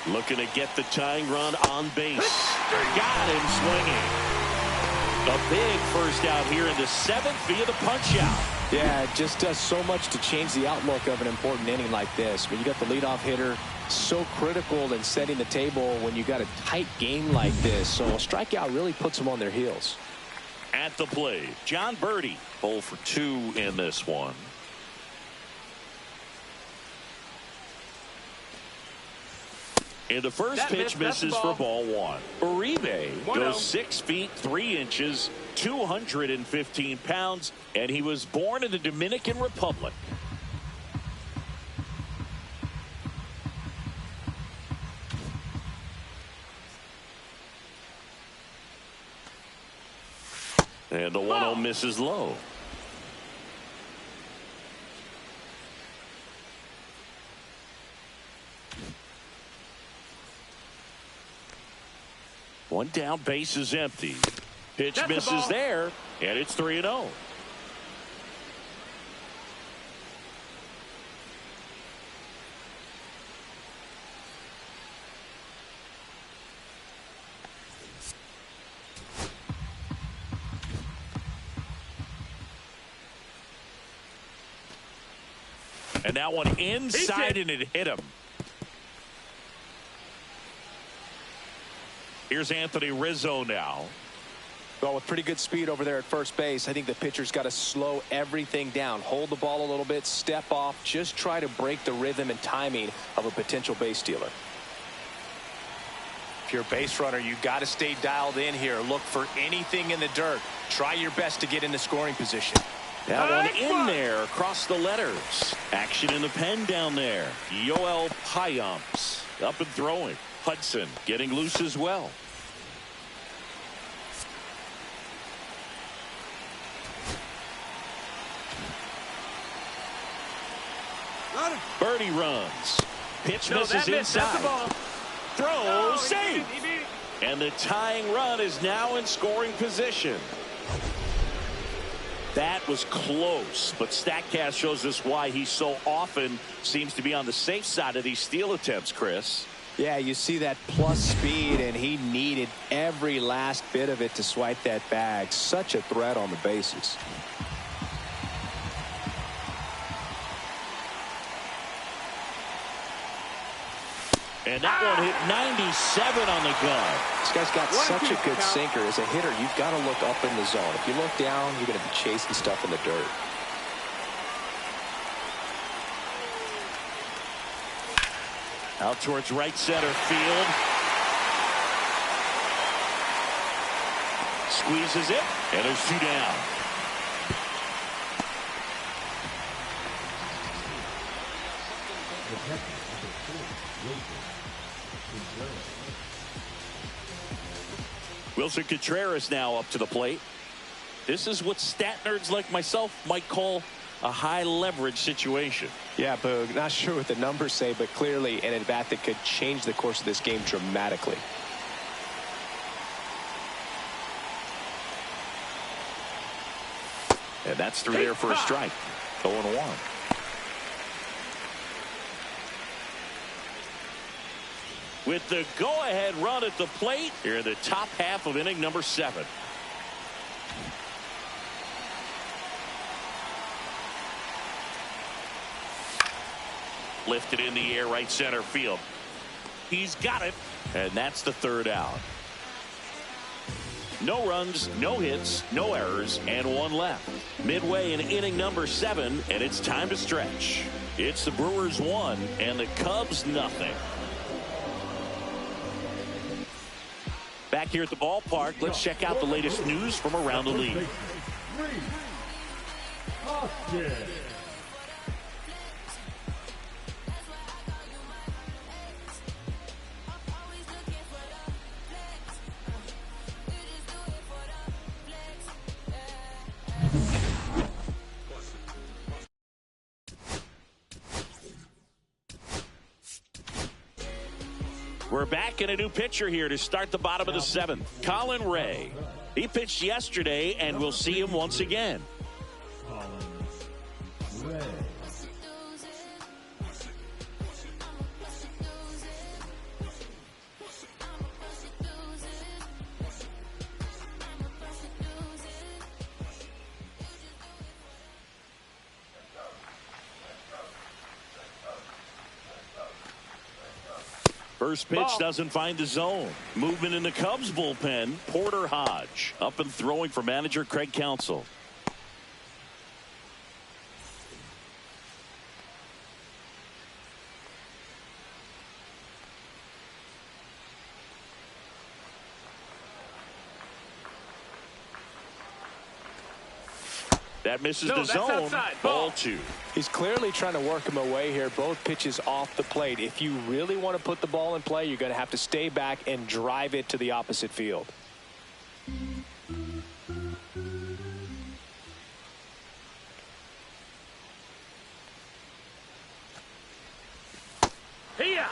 Looking to get the tying run on base. Got him swinging. A big first out here in the 7th via the punch out. Yeah, it just does so much to change the outlook of an important inning like this. But you got the leadoff hitter, so critical in setting the table when you got a tight game like this. So a strikeout really puts them on their heels. At the plate, John Birdie, 0 for 2 in this one. And the first pitch misses for ball 1. Uribe goes 6 feet 3 inches, 215 pounds, and he was born in the Dominican Republic. And the 1-0 misses low. One down, base is empty. Pitch misses there, and it's 3-0. And that one inside, and it hit him. Here's Anthony Rizzo now. Well, with pretty good speed over there at first base, I think the pitcher's got to slow everything down. Hold the ball a little bit, step off, just try to break the rhythm and timing of a potential base stealer. If you're a base runner, you got to stay dialed in here. Look for anything in the dirt. Try your best to get in the scoring position. That one in there across the letters. Action in the pen down there. Yoel Payamps up and throwing. Hudson getting loose as well. Birdie runs. Pitch No, misses that missed. That's the inside. ball. Throw, No, he save. beat it, he beat it. And the tying run is now in scoring position. That was close, but StatCast shows us why he so often seems to be on the safe side of these steal attempts, Chris. Yeah, you see that plus speed, and he needed every last bit of it to swipe that bag. Such a threat on the bases. And that one hit 97 on the gun. This guy's got What such a a good count. sinker. As a hitter, you've got to look up in the zone. If you look down, you're going to be chasing stuff in the dirt. Out towards right center field. Squeezes it, and there's two down. Wilson Contreras now up to the plate. This is what stat nerds like myself might call a high leverage situation. Yeah, Boog, not sure what the numbers say, but clearly an at-bat that could change the course of this game dramatically. And that's through there for a strike. 0-1. With the go-ahead run at the plate here in the top half of inning number 7. Lifted in the air, right center field. He's got it, and that's the third out. No runs, no hits, no errors, and one left. Midway in inning number 7, and it's time to stretch. It's the Brewers 1 and the Cubs nothing. Back here at the ballpark, let's check out the latest news from around the league. We're back in a new pitcher here to start the bottom of the 7th. Colin Ray. He pitched yesterday, and we'll see him once again. First pitch doesn't find the zone. Movement in the Cubs bullpen. Porter Hodge up and throwing for manager Craig Counsell. That misses the zone. Outside. Ball 2. He's clearly trying to work him away here. Both pitches off the plate. If you really want to put the ball in play, you're going to have to stay back and drive it to the opposite field. Here.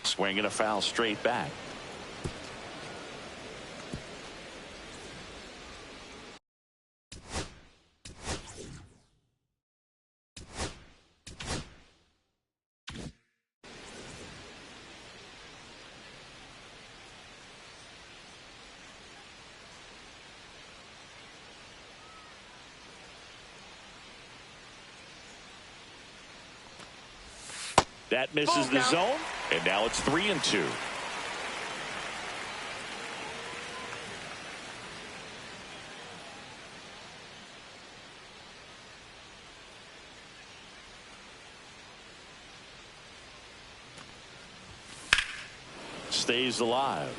Swinging a foul straight back. That misses the zone, and now it's 3-2. Stays alive.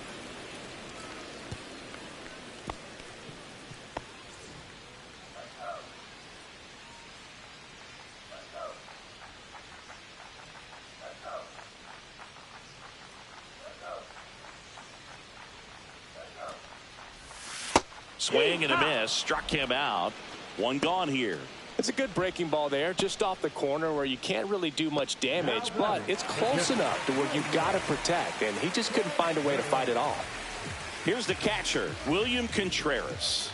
Swing and a miss. Struck him out. One gone here. It's a good breaking ball there, just off the corner where you can't really do much damage, but it's close enough to where you've got to protect, and he just couldn't find a way to fight it off. Here's the catcher, William Contreras.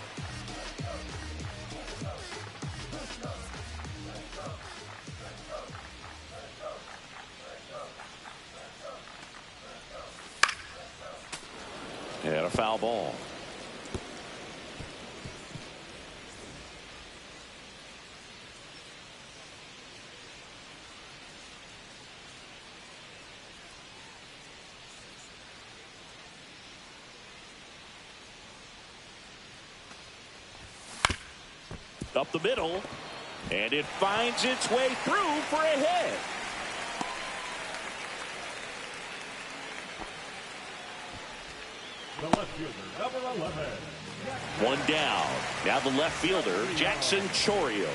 And a foul ball. Up the middle, and it finds its way through for a hit. The left fielder, number 11. One down. Now the left fielder, Jackson Chourio.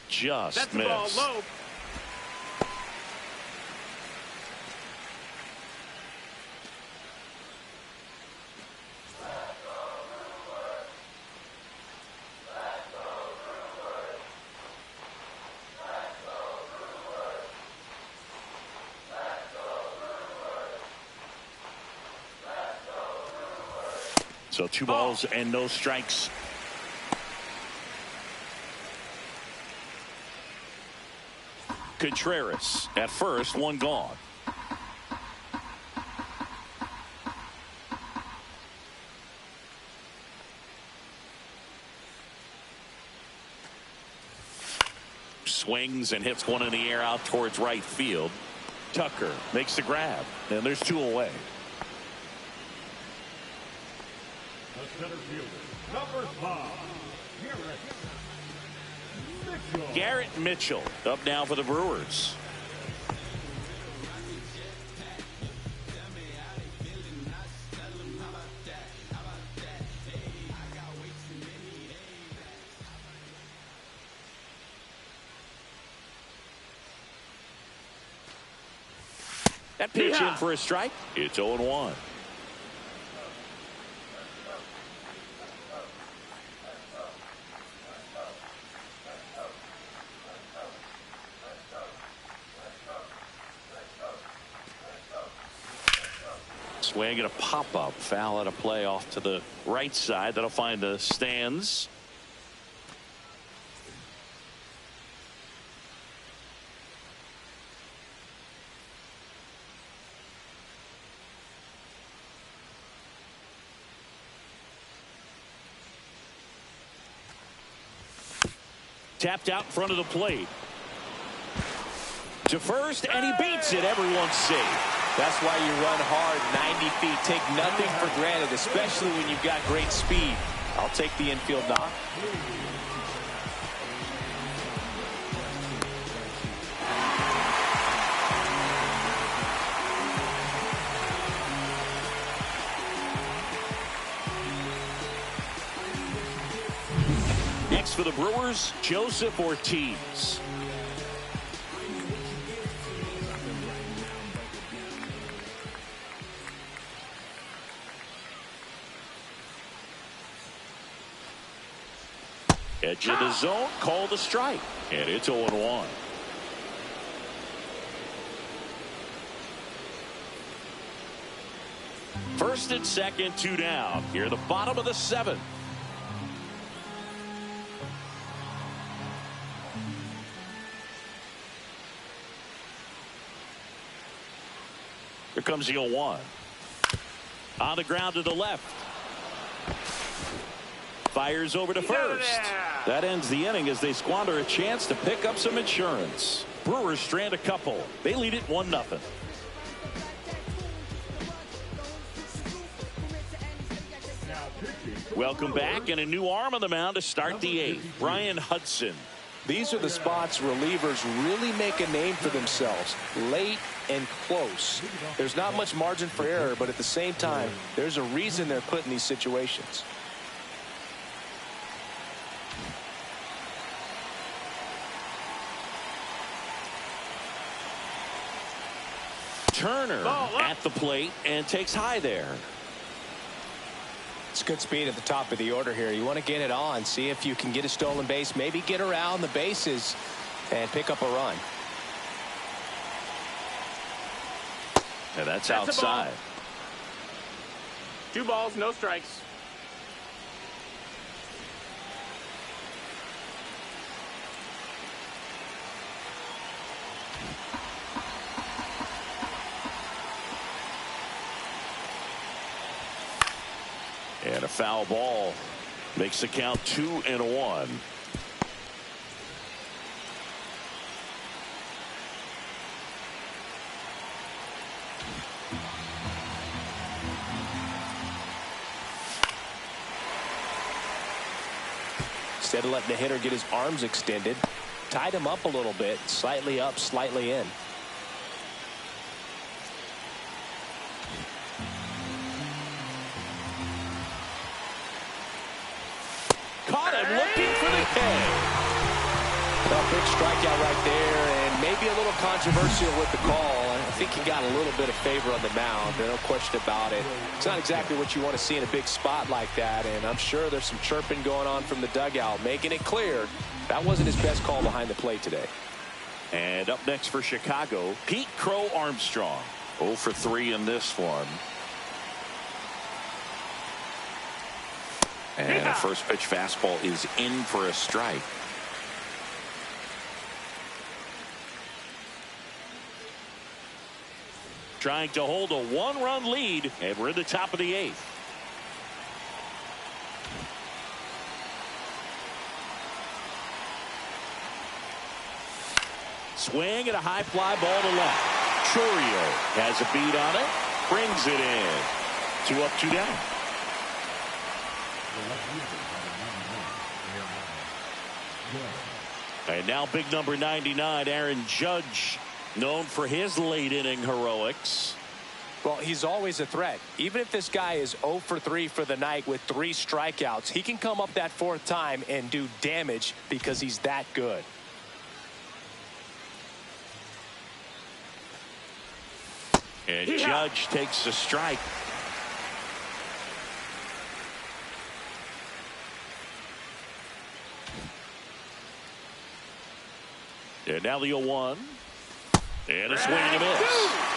Just That's missed. the ball low. So 2 balls and no strikes. Contreras at first, one gone. Swings and hits one in the air out towards right field. Tucker makes the grab, and there's 2 away. The center fielder, number 5. Garrett Mitchell up now for the Brewers. That pitch in for a strike. It's 0-1. Swing and a pop-up. Foul at a play off to the right side. That'll find the stands. Tapped out in front of the plate. To first, and he beats it. Everyone's safe. That's why you run hard 90 feet. Take nothing for granted, especially when you've got great speed. I'll take the infield knock. Next for the Brewers, Joseph Ortiz. Edge of the zone, called a strike, and it's 0-1. First and second, 2 down. Here, the bottom of the 7th. Here comes the 0-1. On the ground to the left. Fires over to first. That ends the inning as they squander a chance to pick up some insurance. Brewers strand a couple. They lead it 1-0. Welcome back, and a new arm on the mound to start the 8th. Brian Hudson. These are the spots relievers really make a name for themselves. Late and close. There's not much margin for error, but at the same time, there's a reason they're put in these situations. Turner at the plate and takes high there. It's good speed at the top of the order here. You want to get it on, see if you can get a stolen base, maybe get around the bases and pick up a run. And that's outside. 2 balls, no strikes. And a foul ball makes the count 2-1. Instead of letting the hitter get his arms extended, tied him up a little bit, slightly up, slightly in. Caught him looking for the K. A big strikeout right there, and maybe a little controversial with the call. I think he got a little bit of favor on the mound. No question about it. It's not exactly what you want to see in a big spot like that, and I'm sure there's some chirping going on from the dugout, making it clear that wasn't his best call behind the plate today. And up next for Chicago, Pete Crow Armstrong. 0 for 3 in this one. And the first pitch fastball is in for a strike. Trying to hold a 1-run lead, and we're in the top of the 8th. Swing and a high fly ball to left. Churio has a beat on it, brings it in. 2 up, 2 down. And now big number 99, Aaron Judge, known for his late inning heroics. Well, he's always a threat. Even if this guy is 0 for 3 for the night with 3 strikeouts, he can come up that 4th time and do damage because he's that good. And Judge takes a strike. And now the 0-1. And a swing and a miss.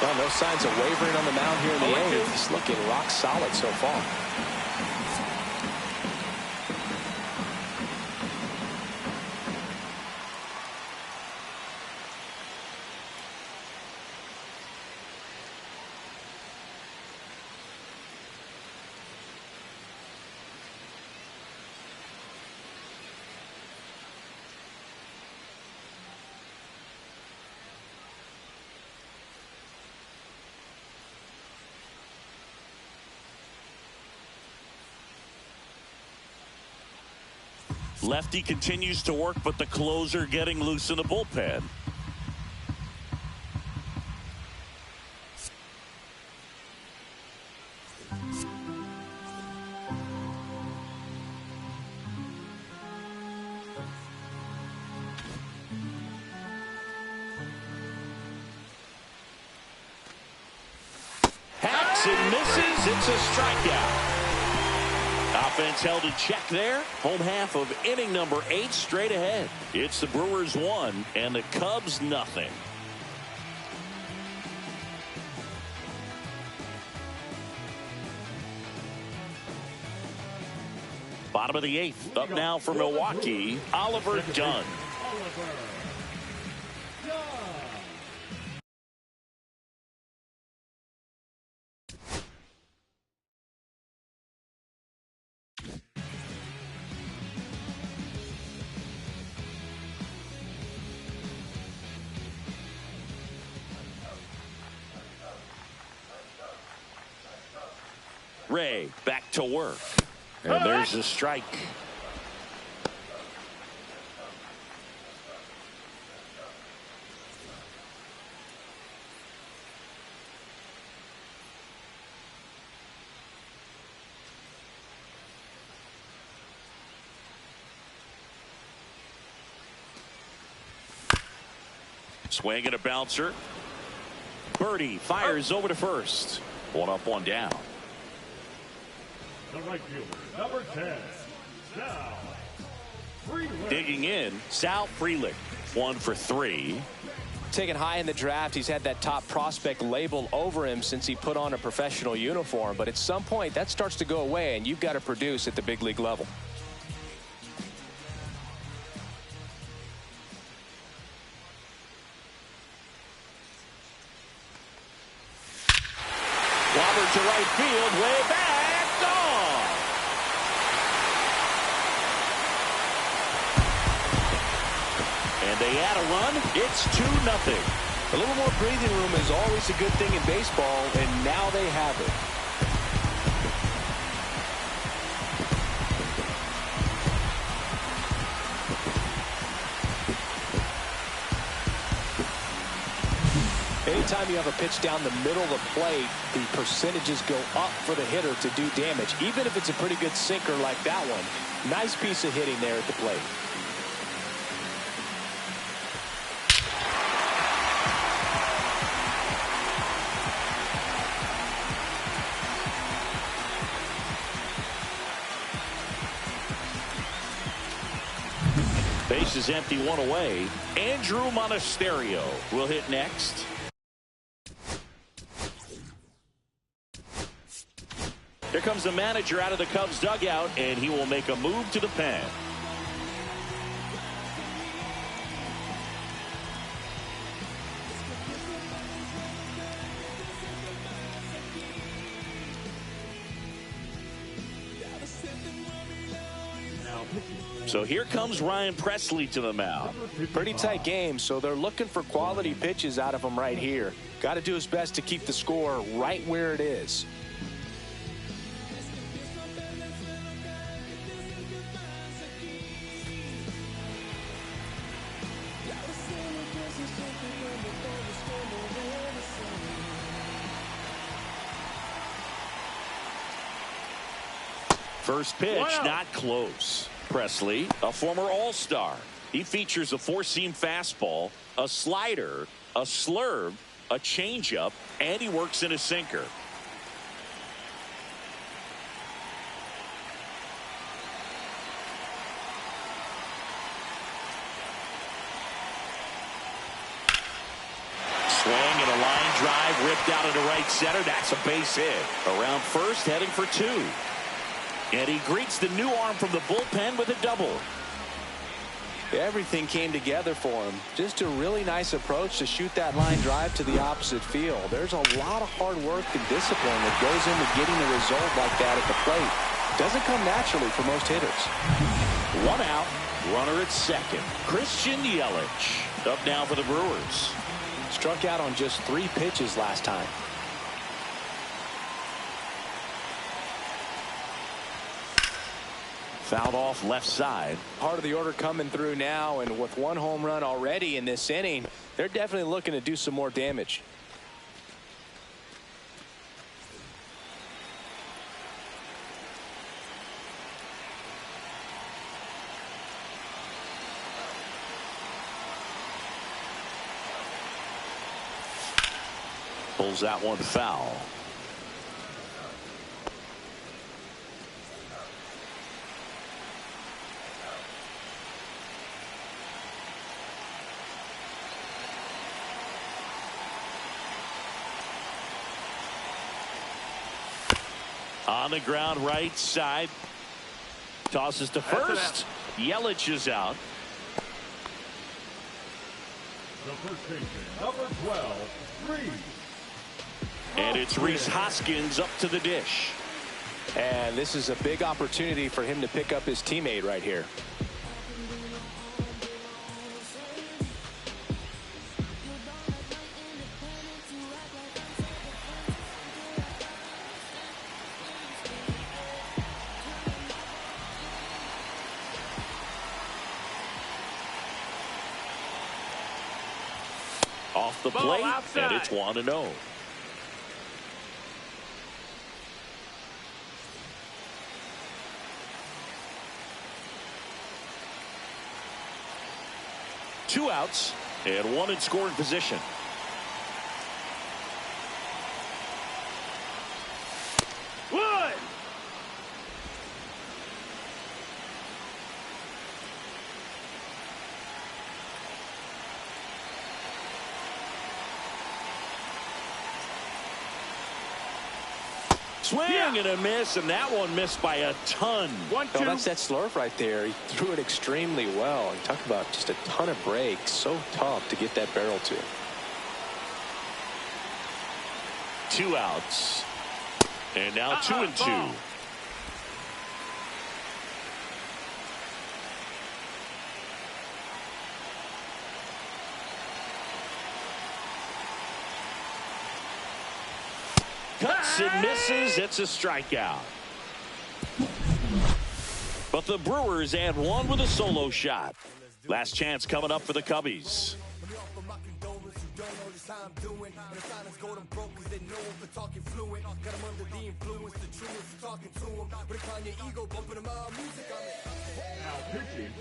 Well, no signs of wavering on the mound here in the 8th. He's looking rock solid so far. Lefty continues to work, but the closer getting loose in the bullpen. Hacks and misses. It's a strikeout. Offense held in check there. Home half of inning number 8 straight ahead. It's the Brewers 1 and the Cubs nothing. Bottom of the 8th. Up now for Milwaukee, Oliver Dunn. Ray back to work. And there's a strike. Swing and a bouncer. Birdie fires over to first. One up, one down. The right fielder, number 10, Sal Frelick. Digging in, Sal Frelick. 1 for 3. Taken high in the draft, he's had that top prospect label over him since he put on a professional uniform. But at some point, that starts to go away, and you've got to produce at the big league level. Robert to right field, way back, gone. And they add a run. It's 2-0. A little more breathing room is always a good thing in baseball, and now they have it. Anytime you have a pitch down the middle of the plate, the percentages go up for the hitter to do damage, even if it's a pretty good sinker like that one. Nice piece of hitting there at the plate. Base is empty, 1 away. Andrew Monasterio will hit next. Here comes the manager out of the Cubs dugout, and he will make a move to the pen. So here comes Ryan Presley to the mound. Pretty tight game, so they're looking for quality pitches out of him right here. Got to do his best to keep the score right where it is. First pitch, not close. Presley, a former All-Star. He features a four-seam fastball, a slider, a slurve, a changeup, and he works in a sinker. Swing and a line drive ripped out into right center. That's a base hit. Around first, heading for 2. And he greets the new arm from the bullpen with a double. Everything came together for him. Just a really nice approach to shoot that line drive to the opposite field. There's a lot of hard work and discipline that goes into getting a result like that at the plate. Doesn't come naturally for most hitters. 1 out, runner at second. Christian Yelich up now for the Brewers. Struck out on just 3 pitches last time. Fouled off left side. Part of the order coming through now, and with 1 home run already in this inning, they're definitely looking to do some more damage. Pulls out one foul. On the ground right side. Tosses to first. Yelich is out. The first baseman, number 12, Reese. And it's Rhys Hoskins up to the dish. And this is a big opportunity for him to pick up his teammate right here. Off the plate, and it's 1-0. Two outs and 1 in scoring position. Swing and a miss, and that one missed by a ton. 1-2. Oh, that's that slurve right there. He threw it extremely well. And talk about just a ton of breaks. So tough to get that barrel to. 2 outs. And now 2-2. Ball. Cuts and misses. It's a strikeout. But the Brewers add 1 with a solo shot. Last chance coming up for the Cubbies.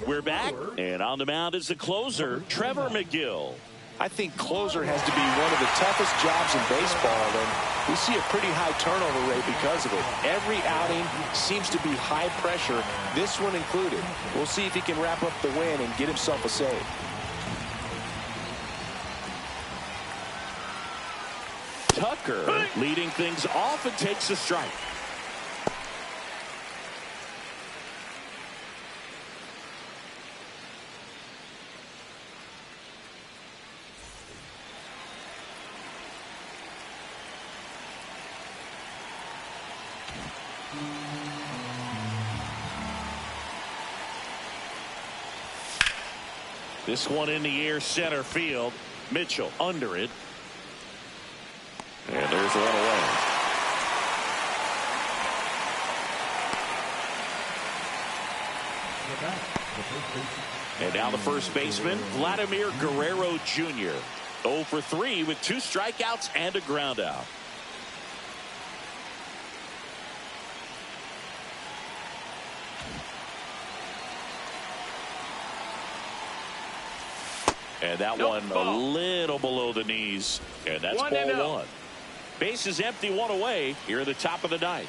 We're back, and on the mound is the closer, Trevor McGill. I think closer has to be one of the toughest jobs in baseball, and we see a pretty high turnover rate because of it. Every outing seems to be high pressure, this one included. We'll see if he can wrap up the win and get himself a save. Tucker leading things off and takes a strike. This one in the air, center field. Mitchell under it. And there's one away. And now the first baseman, Vladimir Guerrero Jr. 0 for 3 with 2 strikeouts and a ground out. And that one a little below the knees. And that's ball 1. Base is empty, 1 away here at the top of the 9th.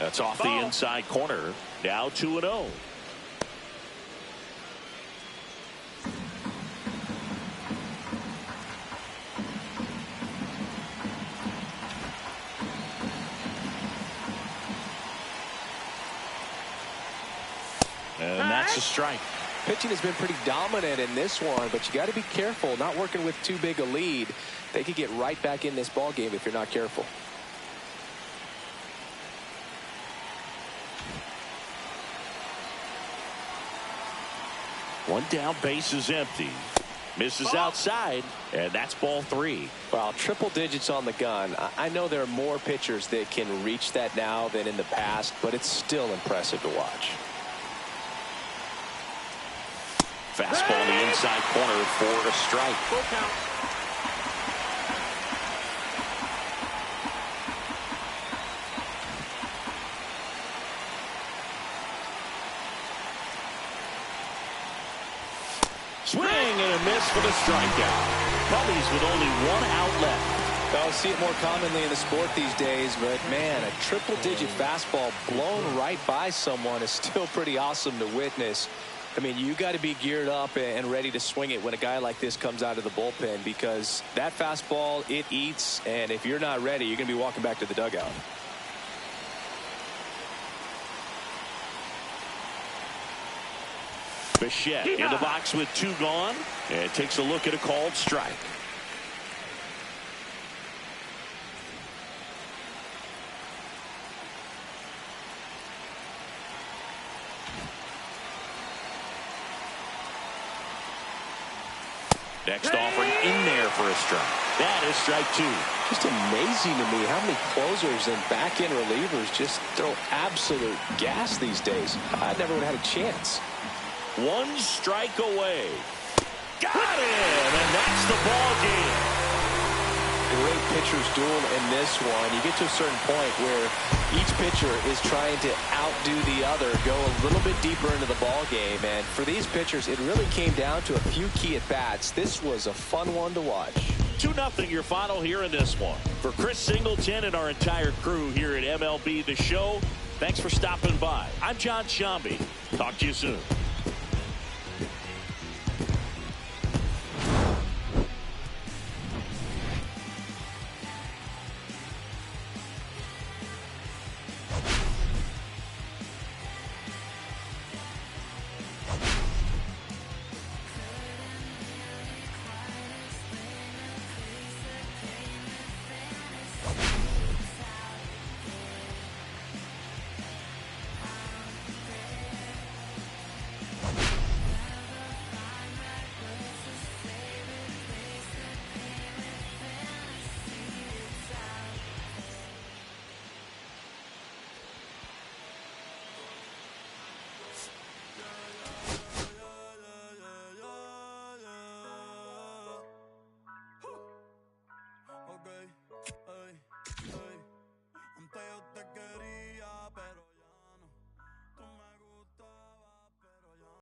That's off the inside corner. Now 2-0. And that's a strike. Pitching has been pretty dominant in this one, but you got to be careful. Not working with too big a lead. They could get right back in this ball game if you're not careful. One down, base is empty. Misses outside, and that's ball 3. Well, triple digits on the gun. I know there are more pitchers that can reach that now than in the past, but it's still impressive to watch. Fastball in the inside corner for a strike. Full count. Swing and a miss for the strikeout. Cubbies with only 1 out left. I'll see it more commonly in the sport these days, but man, a triple-digit fastball blown right by someone is still pretty awesome to witness. I mean, you got to be geared up and ready to swing it when a guy like this comes out of the bullpen, because that fastball, it eats, and if you're not ready, you're going to be walking back to the dugout. Bichette in the box with 2 gone, and takes a look at a called strike. Next offering in there for a strike. That is strike 2. Just amazing to me how many closers and back-end relievers just throw absolute gas these days. I never would have had a chance. 1 strike away. Got it, and that's the ball game. Great pitchers duel in this one. You get to a certain point where each pitcher is trying to outdo the other, go a little bit deeper into the ball game, and for these pitchers, it really came down to a few key at-bats. This was a fun one to watch. 2-0 your final here in this one. For Chris Singleton and our entire crew here at MLB The Show, thanks for stopping by. I'm John Shambi. Talk to you soon.